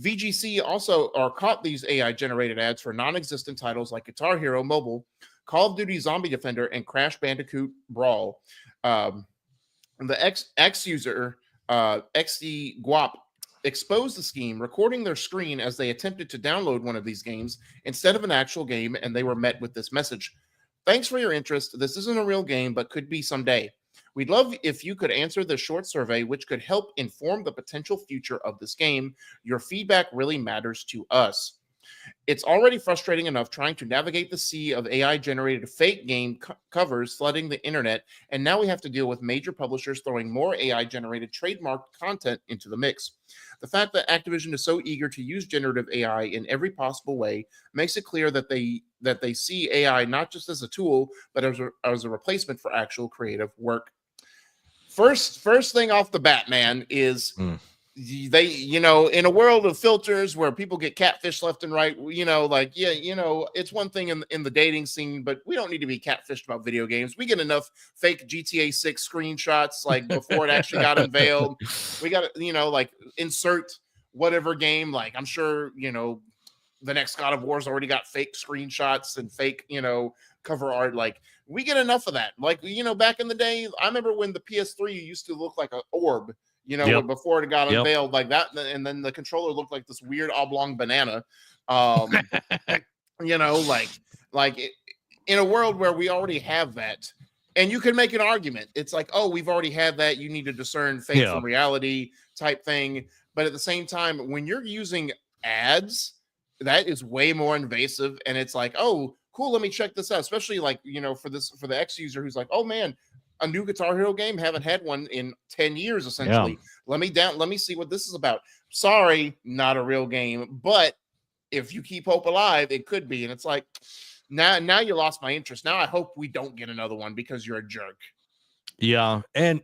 VGC also caught these AI-generated ads for non-existent titles like Guitar Hero Mobile, Call of Duty Zombie Defender, and Crash Bandicoot Brawl. The X user, XD Guap, exposed the scheme, recording their screen as they attempted to download one of these games instead of an actual game, and they were met with this message: "Thanks for your interest. This isn't a real game, but could be someday. We'd love if you could answer this short survey, which could help inform the potential future of this game. Your feedback really matters to us." It's already frustrating enough trying to navigate the sea of AI-generated fake game covers flooding the internet, and now we have to deal with major publishers throwing more AI-generated trademarked content into the mix. The fact that Activision is so eager to use generative AI in every possible way makes it clear that they see AI not just as a tool, but as a replacement for actual creative work. First thing off the bat, man, is they, in a world of filters where people get catfished left and right, it's one thing in the dating scene, but we don't need to be catfished about video games. We get enough fake GTA 6 screenshots like before it actually got unveiled. We got to, insert whatever game. Like, I'm sure, the next God of War's already got fake screenshots and fake, cover art. Like, we get enough of that. Like, back in the day, I remember when the PS3 used to look like an orb. Before it got unveiled like that, and then the controller looked like this weird oblong banana. In a world where we already have that, and you can make an argument. It's like, oh, we've already had that. You need to discern fake from reality type thing. But at the same time, when you're using ads, that is way more invasive. And it's like, oh, cool, let me check this out. Especially for the X user who's like, oh man, a new Guitar Hero game. Haven't had one in 10 years, essentially. Let me see what this is about. Sorry, not a real game. But if you keep hope alive, it could be. And it's like, now you lost my interest. Now I hope we don't get another one because you're a jerk. Yeah. And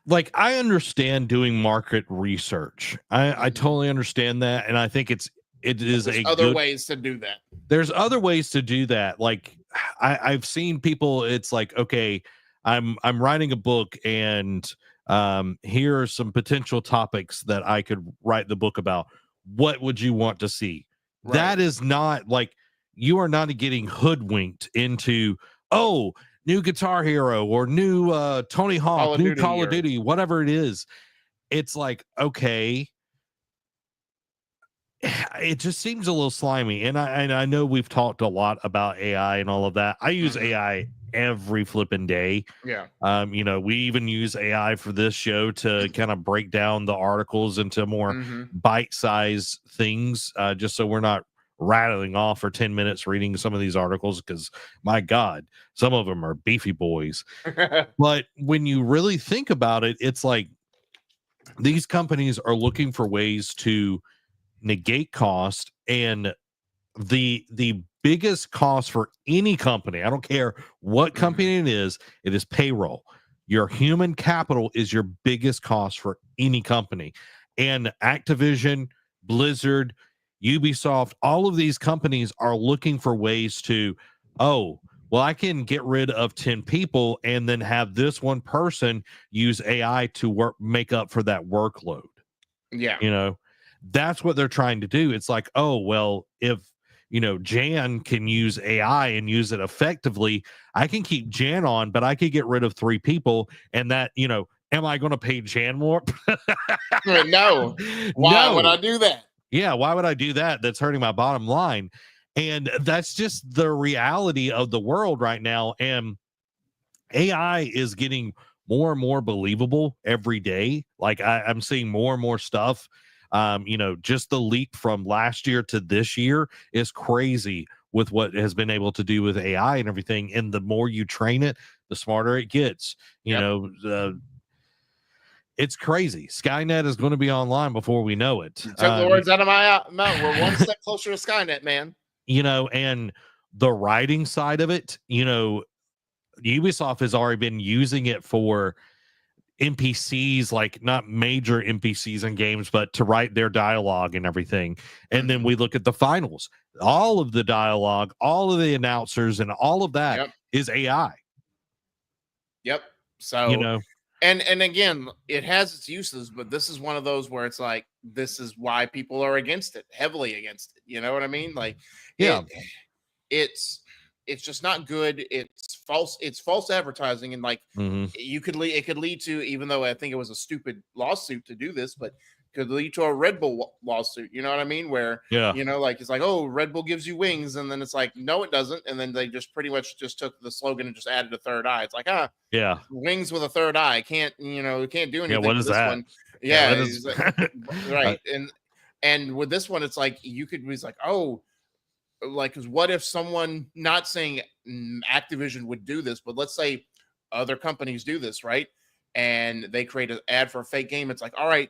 like, I understand doing market research. I totally understand that. And I think there's other ways to do that. There's other ways to do that. Like, I've seen people, it's like, okay, I'm writing a book, and here are some potential topics that I could write the book about. What would you want to see? Right. That is not like, you are not getting hoodwinked into, oh, new Guitar Hero or new Tony Hawk, new Call of Duty, whatever it is. It's like, okay, it just seems a little slimy. And I know we've talked a lot about AI and all of that. I use AI every flipping day. Yeah. We even use AI for this show to kind of break down the articles into more bite-sized things, just so we're not rattling off for 10 minutes reading some of these articles, because my God, some of them are beefy boys. But when you really think about it, it's like these companies are looking for ways to negate cost, and the biggest cost for any company, I don't care what company it is payroll. Your human capital is your biggest cost for any company. And Activision, Blizzard, Ubisoft, all of these companies are looking for ways to, oh, well, I can get rid of 10 people and then have this one person use AI to make up for that workload. Yeah. That's what they're trying to do. It's like, oh, well, if, Jan can use AI and use it effectively, I can keep Jan on, but I could get rid of 3 people. And that, am I going to pay Jan more? No. Why would I do that? Yeah. Why would I do that? That's hurting my bottom line. And that's just the reality of the world right now. And AI is getting more and more believable every day. Like, I'm seeing more and more stuff. Just the leap from last year to this year is crazy with what has been able to do with AI and everything. And the more you train it, the smarter it gets. It's crazy. Skynet is going to be online before we know it. You took the words out of my mouth. We're one step closer to Skynet, man. And the writing side of it, Ubisoft has already been using it for NPCs, like not major NPCs in games, but to write their dialogue and everything. And then we look at the finals, all of the dialogue, all of the announcers, and all of that is AI. Yep. So, and again, it has its uses, but this is one of those where it's like, this is why people are against it, heavily against it. You know what I mean? Like, it's just not good. It's false advertising, and like it could lead to, even though I think it was a stupid lawsuit to do this, but could lead to a Red Bull lawsuit. You know what I mean? Where like it's like, oh, Red Bull gives you wings, and then it's like, no, it doesn't. And then they just pretty much just took the slogan and just added a third eye. It's like, wings with a third eye can't do anything. Yeah, what is this that? One. Right. And with this one, it's like you could be like, oh, like, because what if someone, not saying Activision would do this, but let's say other companies do this, right? And they create an ad for a fake game. It's like, all right,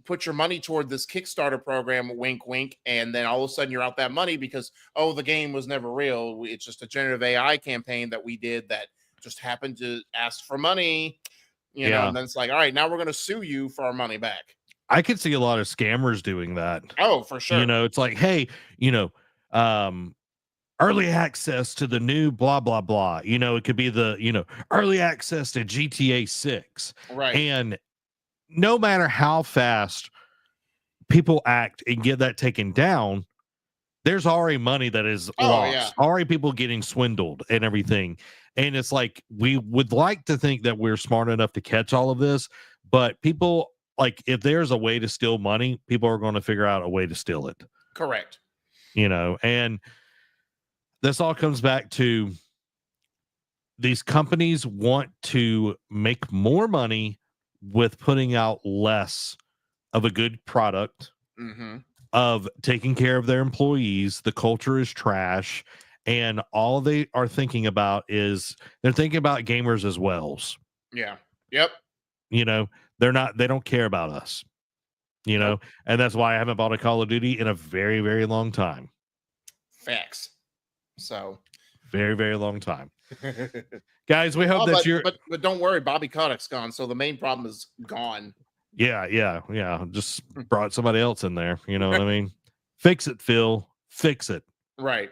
put your money toward this Kickstarter program, wink, wink. And then all of a sudden you're out that money because, oh, the game was never real. It's just a generative AI campaign that we did that just happened to ask for money, you know, and then it's like, all right, now we're going to sue you for our money back. I could see a lot of scammers doing that. Oh, for sure. It's like, hey, early access to the new blah, blah, blah. It could be the, early access to GTA 6. Right. And no matter how fast people act and get that taken down, there's already money that is lost. Already people getting swindled and everything. And it's like, we would like to think that we're smart enough to catch all of this, but people, like, if there's a way to steal money, people are going to figure out a way to steal it. Correct. And this all comes back to these companies want to make more money with putting out less of a good product, of taking care of their employees. The culture is trash, and all they are thinking about is they're thinking about gamers as wells. Yeah. Yep. They don't care about us, and that's why I haven't bought a Call of Duty in a very, very long time. Facts. So very, very long time. Guys, we hope but don't worry, Bobby Kotick's gone, so the main problem is gone. Yeah. Just brought somebody else in there. You know what I mean? Fix it, Phil. Fix it. Right.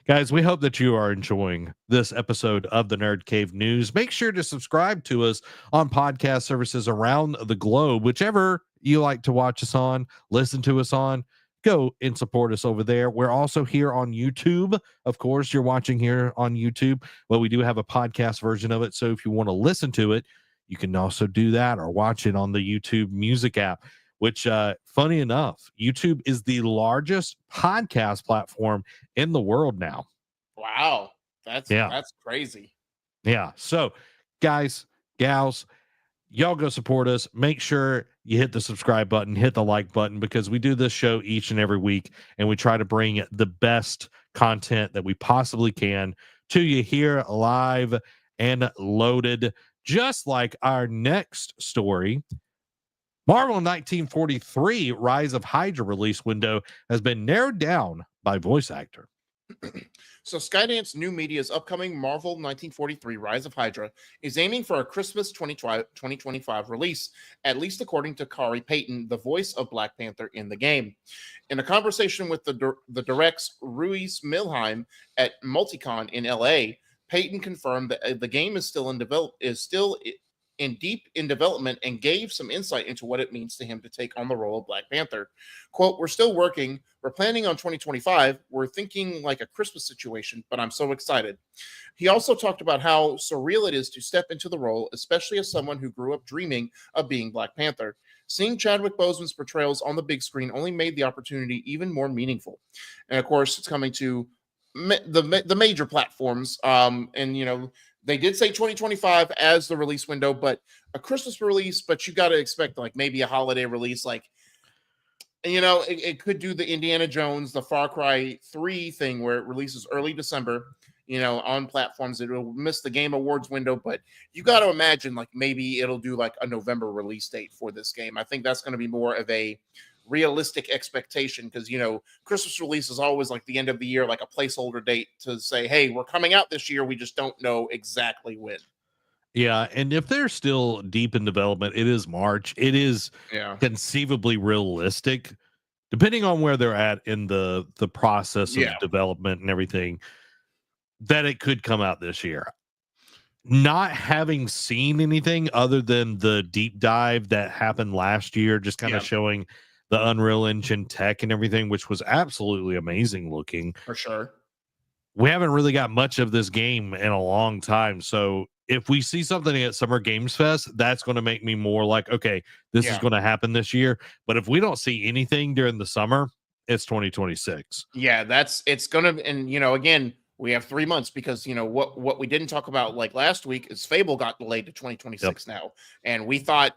Guys, we hope that you are enjoying this episode of the Nerd Cave News. Make sure to subscribe to us on podcast services around the globe, whichever you like to watch us on, listen to us on. Go and support us over there. We're also here on YouTube. Of course, you're watching here on YouTube, but we do have a podcast version of it. So if you want to listen to it, you can also do that or watch it on the YouTube Music app, which, funny enough, YouTube is the largest podcast platform in the world now. Wow. That's crazy. Yeah. So, guys, gals, y'all go support us. Make sure you hit the subscribe button, hit the like button, because we do this show each and every week, and we try to bring the best content that we possibly can to you here live and loaded. Just like our next story, Marvel 1943 Rise of Hydra release window has been narrowed down by voice actor. So Skydance New Media's upcoming Marvel 1943 Rise of Hydra is aiming for a Christmas 2025 release, at least according to Kari Payton, the voice of Black Panther in the game. In a conversation with the direct's Ruiz Milheim at Multicon in LA, Payton confirmed that the game is still in deep in development, and gave some insight into what it means to him to take on the role of Black Panther. Quote, "We're still working. We're planning on 2025. We're thinking like a Christmas situation, but I'm so excited." He also talked about how surreal it is to step into the role, especially as someone who grew up dreaming of being Black Panther. Seeing Chadwick Boseman's portrayals on the big screen only made the opportunity even more meaningful. And of course, it's coming to the major platforms. And they did say 2025 as the release window, but a Christmas release, but you got to expect like maybe a holiday release. Like, it could do the Indiana Jones, the Far Cry 3 thing where it releases early December, on platforms. It will miss the Game Awards window, but you got to imagine like maybe it'll do like a November release date for this game. I think that's going to be more of a realistic expectation because Christmas release is always like the end of the year, like a placeholder date to say, hey, we're coming out this year. We just don't know exactly when. Yeah, and if they're still deep in development, it is March. It is conceivably realistic, depending on where they're at in the process of development and everything, that it could come out this year. Not having seen anything other than the deep dive that happened last year, just kind of showing the Unreal Engine tech and everything, which was absolutely amazing looking. For sure. We haven't really got much of this game in a long time, so if we see something at Summer Games Fest, that's going to make me more like, okay, this is going to happen this year. But if we don't see anything during the summer, it's 2026. Yeah, it's going to, and again, we have 3 months because what we didn't talk about like last week is Fable got delayed to 2026 now, and we thought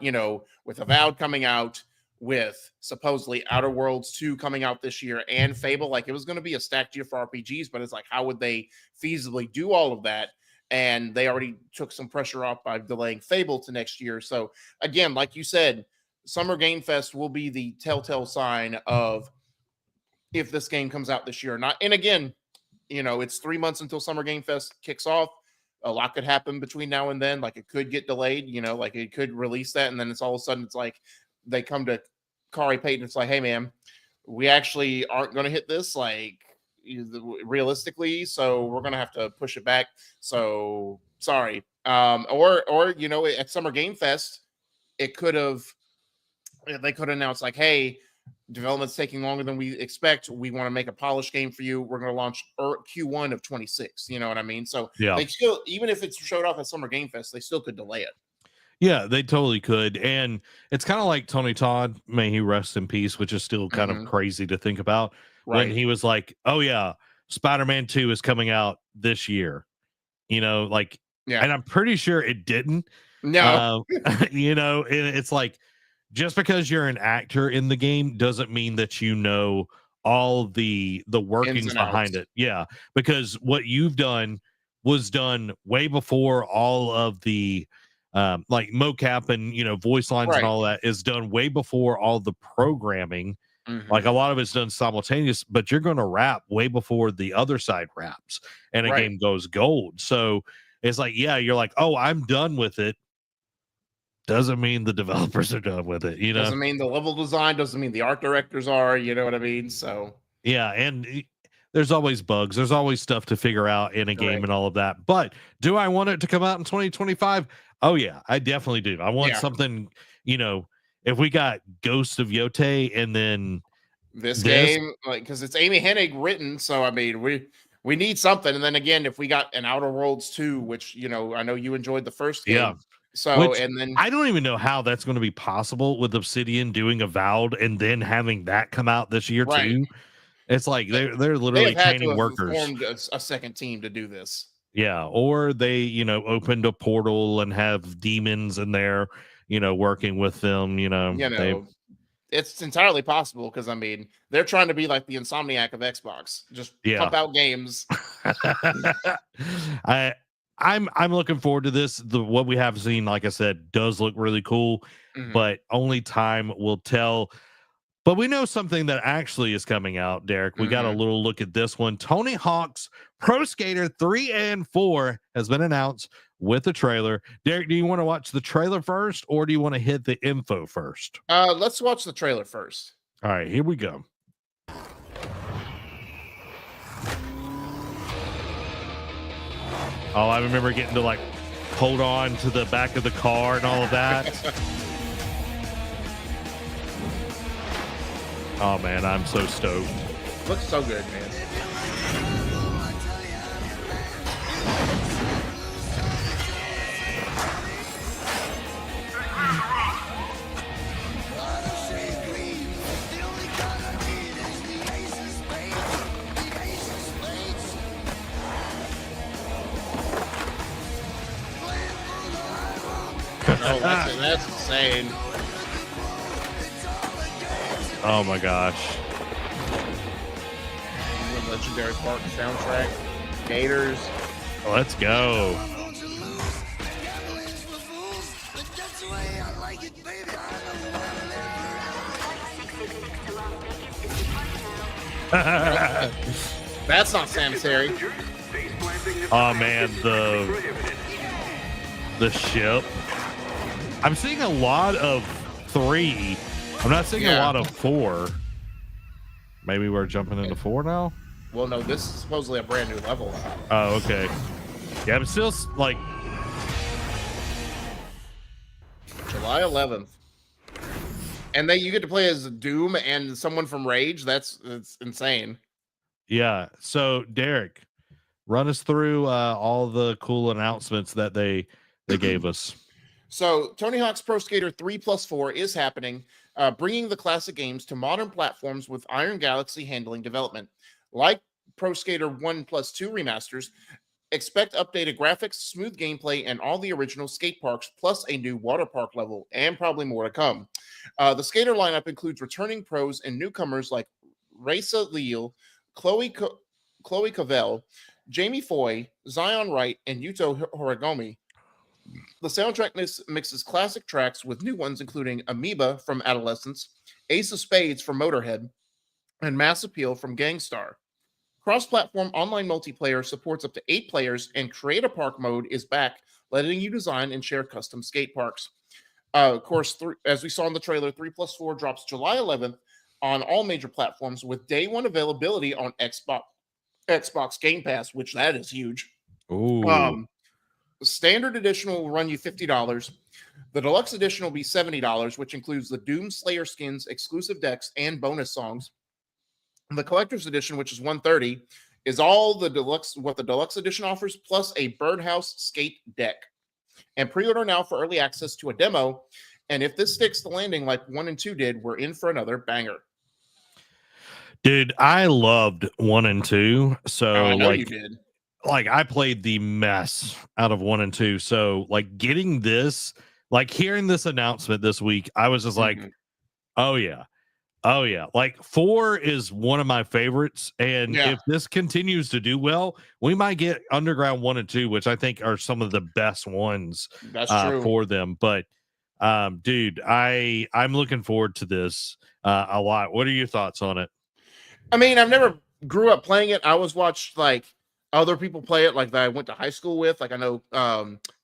with Avowed coming out, with supposedly Outer Worlds 2 coming out this year and Fable, like it was going to be a stacked year for RPGs, but it's like how would they feasibly do all of that? And they already took some pressure off by delaying Fable to next year. So again, like you said, Summer Game Fest will be the telltale sign of if this game comes out this year or not. And again, it's 3 months until Summer Game Fest kicks off. A lot could happen between now and then. Like it could get delayed, like it could release that. And then it's all of a sudden, it's like they come to Kari Payton. It's like, hey, man, we actually aren't going to hit this. Like, realistically, so we're gonna have to push it back, so sorry. Or at Summer Game Fest they could announce like, hey, development's taking longer than we expect, we want to make a polished game for you, we're going to launch Q1 of 26. You know what I mean? So they still, even if it's showed off at Summer Game Fest, they still could delay it. Yeah, they totally could. And it's kind of like Tony Todd, may he rest in peace, which is still kind of crazy to think about. When he was like, oh yeah, Spider-Man 2 is coming out this year, and I'm pretty sure it didn't. No. And it's like, just because you're an actor in the game doesn't mean that all the workings behind it. Yeah, because what you've done was done way before all of the like mocap and voice lines and all that is done way before all the programming. Like a lot of it's done simultaneous, but you're going to wrap way before the other side wraps and a game goes gold. So it's like, yeah, you're like, oh, I'm done with it. Doesn't mean the developers are done with it. Doesn't mean the level design, doesn't mean the art directors are, you know what I mean? So yeah, and there's always bugs. There's always stuff to figure out in a game and all of that. But do I want it to come out in 2025? Oh yeah, I definitely do. I want something, if we got Ghost of Yote and then this game, like, because it's Amy Hennig written, so I mean we need something. And then again, if we got an Outer Worlds 2, which I know you enjoyed the first game. Yeah. So and then I don't even know how that's going to be possible with Obsidian doing Avowed and then having that come out this year too. It's like they're literally training workers. Formed a second team to do this. Yeah, or they opened a portal and have demons in there working with them. It's entirely possible because I mean they're trying to be like the Insomniac of Xbox, just pump out games. I'm looking forward to this. What we have seen, like I said, does look really cool, but only time will tell. But we know something that actually is coming out, Derek. We got a little look at this one. Tony Hawk's Pro Skater 3 and 4 has been announced with a trailer. Derek, do you want to watch the trailer first or do you want to hit the info first? Let's watch the trailer first. All right, here we go. Oh, I remember getting to like hold on to the back of the car and all of that. Oh man, I'm so stoked. Looks so good, man. Oh, that's insane. Oh my gosh. The legendary Park soundtrack. Gators. Let's go. That's not Sam Terry. Oh man, the ship. I'm seeing a lot of 3. I'm not seeing a lot of 4. Maybe we're jumping into 4 now. Well, no, this is supposedly a brand new level. Oh, okay. Yeah, I'm still like July 11th. And then you get to play as Doom and someone from Rage. That's insane. Yeah. So Derek, run us through all the cool announcements that they gave us. So Tony Hawk's Pro Skater 3+4 is happening, bringing the classic games to modern platforms with Iron Galaxy handling development. Like Pro Skater 1+2 remasters, expect updated graphics, smooth gameplay, and all the original skate parks, plus a new water park level, and probably more to come. The skater lineup includes returning pros and newcomers like Raisa Leal, Chloe Cavell, Jamie Foy, Zion Wright, and Yuto Horigome. The soundtrack mixes classic tracks with new ones, including Amoeba from Adolescence, Ace of Spades from Motorhead, and Mass Appeal from Gangstar. Cross-platform online multiplayer supports up to 8 players, and Create a Park mode is back, letting you design and share custom skate parks. Of course, as we saw in the trailer, 3+4 drops July 11th on all major platforms with day one availability on Xbox Game Pass, which that is huge. Ooh. Standard edition will run you $50. The deluxe edition will be $70, which includes the Doom Slayer skins, exclusive decks, and bonus songs. The collector's edition, which is $130, is all the deluxe edition offers, plus a Birdhouse skate deck. And pre-order now for early access to a demo. And if this sticks the landing like 1 and 2 did, we're in for another banger. Dude, I loved 1 and 2. So I know you did. Like I played the mess out of 1 and 2. So like getting this, like hearing this announcement this week, I was just like, oh yeah. Oh yeah. Like 4 is one of my favorites. And if this continues to do well, we might get Underground 1 and 2, which I think are some of the best ones for them. But dude, I'm looking forward to this a lot. What are your thoughts on it? I mean, I've never grew up playing it. I always watched like other people play it, like that I went to high school with. Like I know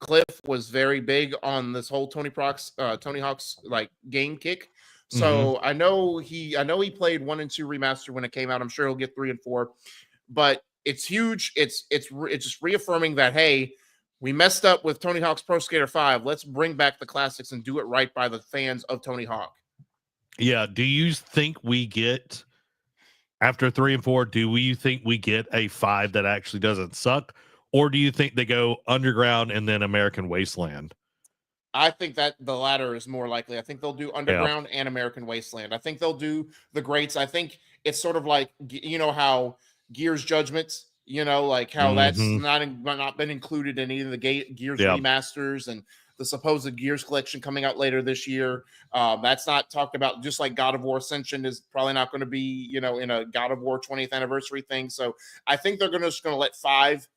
Cliff was very big on this whole Tony Hawk's like game kick. So I know he played 1 and 2 remaster when it came out. I'm sure he'll get 3 and 4, but it's huge. It's just reaffirming that, hey, we messed up with Tony Hawk's Pro Skater 5. Let's bring back the classics and do it right by the fans of Tony Hawk. Yeah. Do you think we get, after 3 and 4, do you think we get a 5 that actually doesn't suck? Or do you think they go Underground and then American Wasteland? I think that the latter is more likely. I think they'll do Underground and American Wasteland. I think they'll do the greats. I think it's sort of like, you know, how Gears Judgments, you know, like how that's not been included in either the Gears remasters and the supposed Gears collection coming out later this year. That's not talked about, just like God of War Ascension is probably not going to be, you know, in a God of War 20th anniversary thing. So I think they're just going to let 5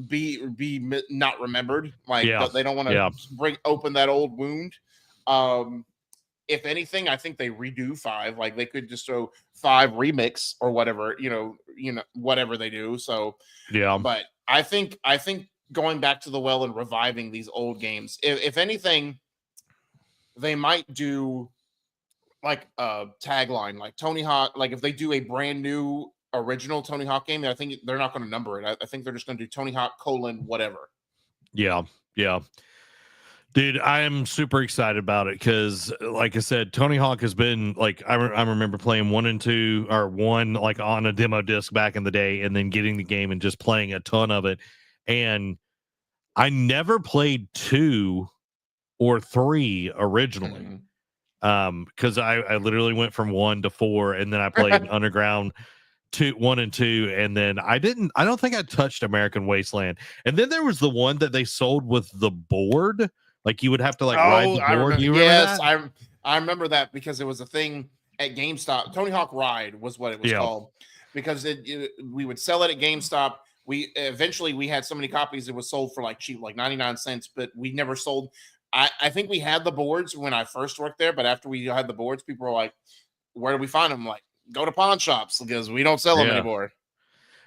be not remembered. Like they don't want to open that old wound. If anything, I think they redo 5. Like they could just throw 5 remix or whatever, you know, whatever they do. So but I think going back to the well and reviving these old games, if anything, they might do like a tagline, like Tony Hawk. Like if they do a brand new original Tony Hawk game, I think they're not going to number it. I think they're just going to do Tony Hawk : whatever. Yeah. Dude, I am super excited about it because, like I said, Tony Hawk has been like, I remember playing 1 and 2 or 1 like on a demo disc back in the day, and then getting the game and just playing a ton of it. And I never played 2 or 3 originally. Because I literally went from 1 to 4, and then I played Underground 1 and 2, and then I don't think I touched American Wasteland. And then there was the one that they sold with the board, like you would have to like ride the board. You remember that? I remember that because it was a thing at GameStop. Tony Hawk Ride was what it was called, because we would sell it at GameStop We eventually we had so many copies it was sold for like cheap, like 99 cents, but we never sold. I think we had the boards when I first worked there, but after we had the boards, people were like, "Where do we find them?" Like, go to pawn shops because we don't sell them Yeah. anymore.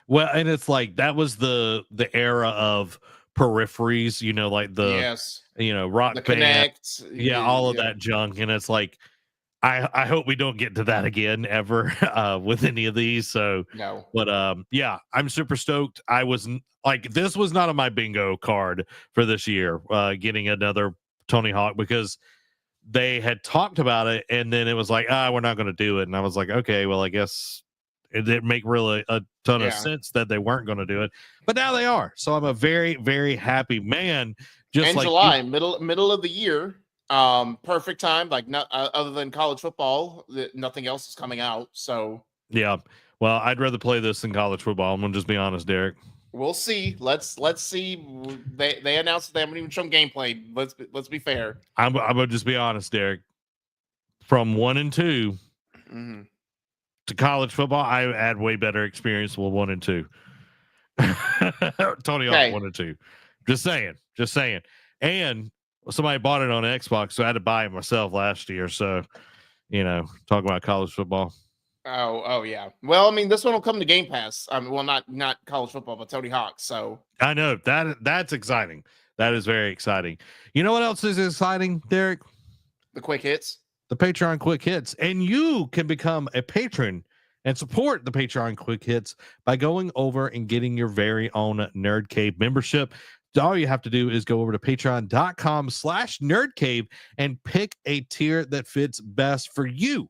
Well, and it's like that was the era of peripheries, like the Yes, Rock the Band, Connect, all of yeah, that junk, and it's like I hope we don't get to that again ever with any of these. So, no, but yeah, I'm super stoked. I was like, this was not on my bingo card for this year, getting another Tony Hawk, because they had talked about it, and then it was like, we're not going to do it, and I was like, okay, well, I guess it didn't make really a ton of yeah. sense that they weren't going to do it, but now they are. So I'm a very, very happy man. Just And like you. July, middle of the year, perfect time. Like not other than college football, nothing else is coming out. So Yeah. Well, I'd rather play this than college football. I'm gonna just be honest, Derek. we'll see. Let's see. They announced that they haven't even shown gameplay. Let's be fair. I'm gonna just be honest, Derek. From 1 and 2 Mm-hmm. to college football, I had way better experience with 1 and 2. Tony Hawk Okay. 1 and 2. Just saying. And somebody bought it on Xbox, so I had to buy it myself last year. So, talking about college football. Oh yeah. Well, I mean, this one will come to Game Pass. Well, not college football, but Tony Hawk. So I know that's exciting. That is very exciting. You know what else is exciting, Derek? the quick hits. The Patreon Quick Hits. And you can become a patron and support the Patreon Quick Hits by going over and getting your very own NerdCave membership. All you have to do is go over to patreon.com/nerdcave and pick a tier that fits best for you.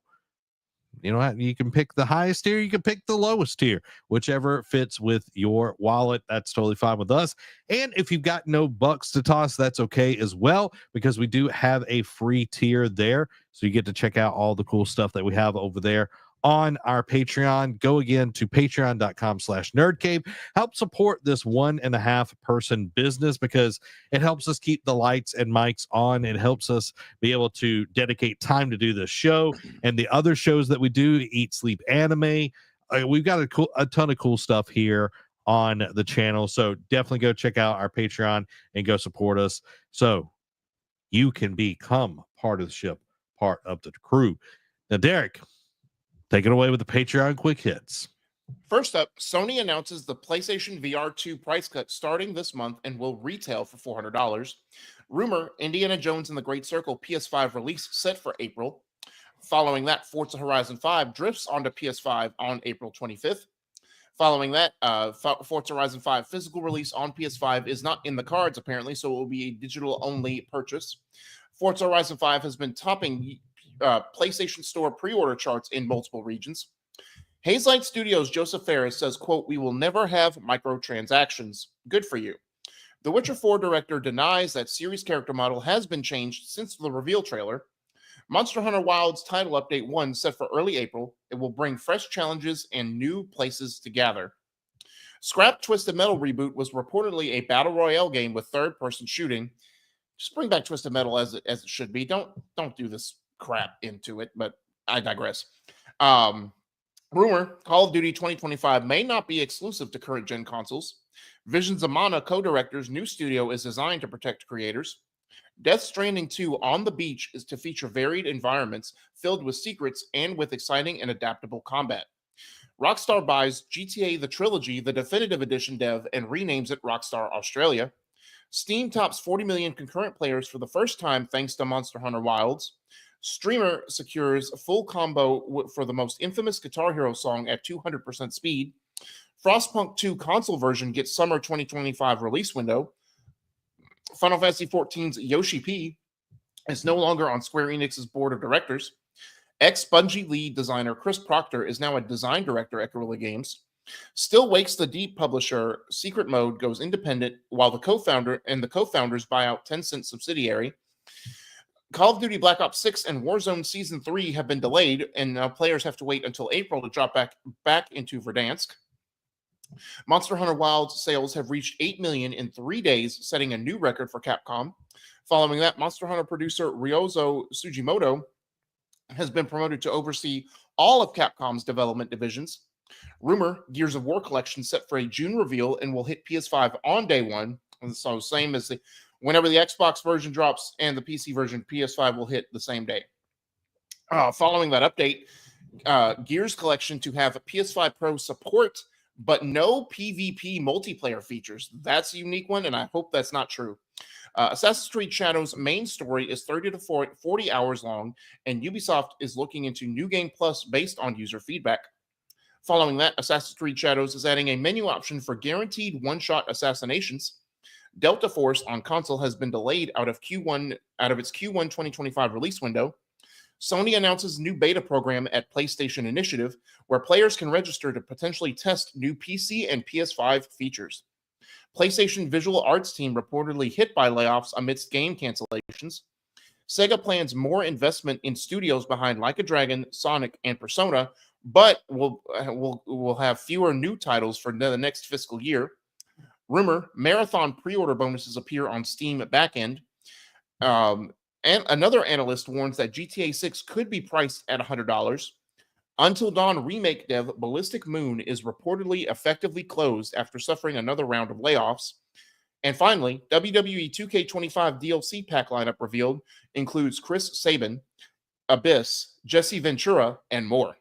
You can pick the highest tier, you can pick the lowest tier, whichever fits with your wallet. That's totally fine with us. And if you've got no bucks to toss, that's okay as well, because we do have a free tier there. So you get to check out all the cool stuff that we have over there on our Patreon. Go again to patreon.com/nerdcave. Help support this 1.5 person business, because it helps us keep the lights and mics on. It helps us be able to dedicate time to do this show and the other shows that we do, Eat Sleep Anime. We've got a ton of cool stuff here on the channel. So definitely go check out our Patreon and go support us so you can become part of the ship, part of the crew. Now, Derek, take it away with the Patreon Quick Hits. First up, Sony announces the PlayStation VR 2 price cut starting this month and will retail for $400. Rumor, Indiana Jones and the Great Circle PS5 release set for April. Following that, Forza Horizon 5 drifts onto PS5 on April 25th. Following that, Forza Horizon 5 physical release on PS5 is not in the cards, apparently, so it will be a digital-only purchase. Forza Horizon 5 has been topping PlayStation Store pre-order charts in multiple regions. Hazelight Studios' Joseph Ferris says, quote, "We will never have microtransactions. Good for you." The Witcher 4 director denies that series character model has been changed since the reveal trailer. Monster Hunter Wilds title update 1 set for early April. It will bring fresh challenges and new places to gather. Scrap Twisted Metal reboot was reportedly a battle royale game with third-person shooting. Just bring back Twisted Metal as it should be. Don't do this crap into it, but I digress. Rumor, Call of Duty 2025 may not be exclusive to current gen consoles. Visions of Mana co-director's new studio is designed to protect creators. Death Stranding 2 on the beach is to feature varied environments filled with secrets and with exciting and adaptable combat. Rockstar buys GTA The Trilogy, the definitive edition dev, and renames it Rockstar Australia. Steam tops 40 million concurrent players for the first time thanks to Monster Hunter Wilds. Streamer secures full combo for the most infamous Guitar Hero song at 200% speed. Frostpunk 2 console version gets summer 2025 release window. Final Fantasy XIV's Yoshi P is no longer on Square Enix's board of directors. Ex-Bungie lead designer Chris Proctor is now a design director at Guerrilla Games. Still Wakes the Deep publisher Secret Mode goes independent, while the co-founders buy out Tencent subsidiary. Call of Duty Black Ops 6 and Warzone Season 3 have been delayed, and now players have to wait until April to drop back into Verdansk. Monster Hunter Wilds sales have reached 8 million in 3 days, setting a new record for Capcom. Following that, Monster Hunter producer Ryozo Sugimoto has been promoted to oversee all of Capcom's development divisions. Rumor, Gears of War collection set for a June reveal and will hit PS5 on day one. So same as whenever the Xbox version drops and the PC version, PS5 will hit the same day. Following that update, Gears collection to have a PS5 Pro support, but no PvP multiplayer features. That's a unique one, and I hope that's not true. Assassin's Creed Shadows main story is 30 to 40 hours long, and Ubisoft is looking into New Game Plus based on user feedback. Following that, Assassin's Creed Shadows is adding a menu option for guaranteed one-shot assassinations. Delta Force on console has been delayed out of its Q1 2025 release window. Sony announces new beta program at PlayStation Initiative, where players can register to potentially test new PC and PS5 features. PlayStation Visual Arts team reportedly hit by layoffs amidst game cancellations. Sega plans more investment in studios behind Like a Dragon, Sonic, and Persona, but will have fewer new titles for the next fiscal year. Rumor, Marathon pre-order bonuses appear on Steam backend. And another analyst warns that GTA 6 could be priced at $100. Until Dawn remake dev Ballistic Moon is reportedly effectively closed after suffering another round of layoffs. And finally, WWE 2K25 DLC pack lineup revealed includes Chris Sabin, Abyss, Jesse Ventura, and more.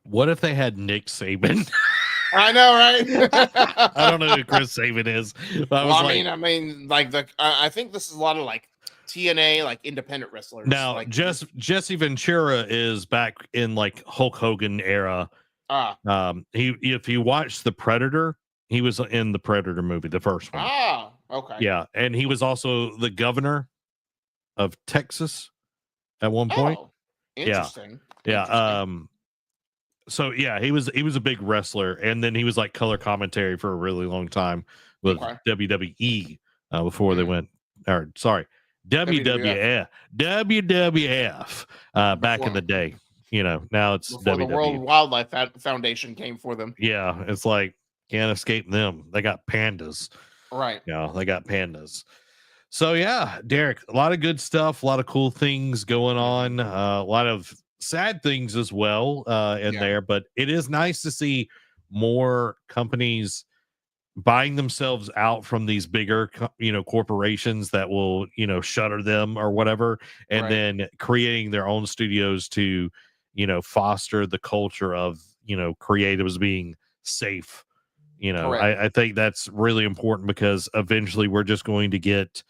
What if they had Nick Saban? I know, right? I don't know who Chris Sabin is. But I think this is a lot of like TNA, like independent wrestlers. Now, like, Jesse Ventura is back in like Hulk Hogan era. If you watch The Predator, he was in the Predator movie, the first one. Okay. Yeah, and he was also the governor of Texas at one point. Interesting. Yeah. So yeah, he was a big wrestler, and then he was like color commentary for a really long time with WWE before they went, or sorry, WWF back in the day. You know, now it's before WWE. The World Wildlife Foundation came for them. Yeah, it's like can't escape them. They got pandas, right? Yeah, they got pandas. So yeah, Derek, a lot of good stuff, a lot of cool things going on, a lot of sad things as well in there, but it is nice to see more companies buying themselves out from these bigger corporations that will shutter them or whatever, and then creating their own studios to foster the culture of creatives being safe. I think that's really important, because eventually we're just going to get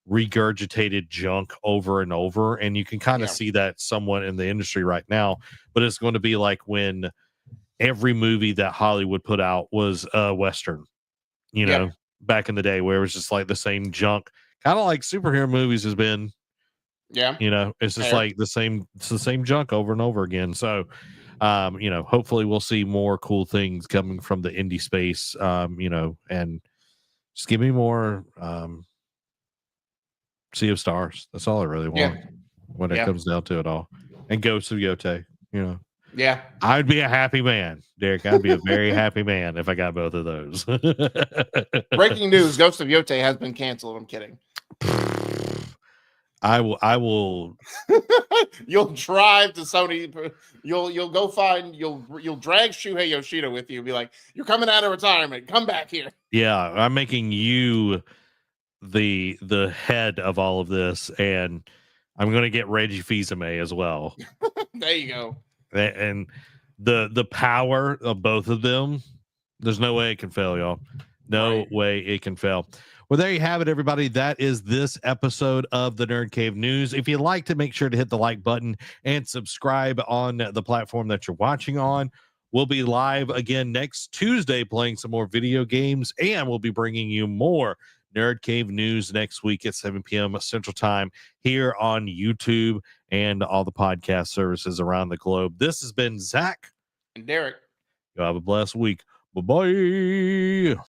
regurgitated junk over and over, and you can kind of see that somewhat in the industry right now. But it's going to be like when every movie that Hollywood put out was a Western, back in the day, where it was just like the same junk, kind of like superhero movies has been. It's just like it's the same junk over and over again. So hopefully we'll see more cool things coming from the indie space, and just give me more Sea of Stars. That's all I really want when it comes down to it all. And Ghost of Yote, Yeah. I'd be a happy man, Derek. I'd be a very happy man if I got both of those. Breaking news, Ghost of Yote has been canceled. I'm kidding. I will You'll drive to Sony. You'll go find you'll drag Shuhei Yoshida with you and be like, you're coming out of retirement. Come back here. Yeah, I'm making you the head of all of this, and I'm going to get Reggie Fils-Aimé as well. There you go. And the power of both of them, there's no way it can fail, y'all. No way it can fail. Well, there you have it, everybody. That is this episode of the Nerd Cave News. If you liked it, make sure to hit the like button and subscribe on the platform that you're watching on. We'll be live again next Tuesday playing some more video games, and we'll be bringing you more Nerd Cave News next week at 7 p.m. Central Time here on YouTube and all the podcast services around the globe. This has been Zach and Derek. You have a blessed week. Bye-bye.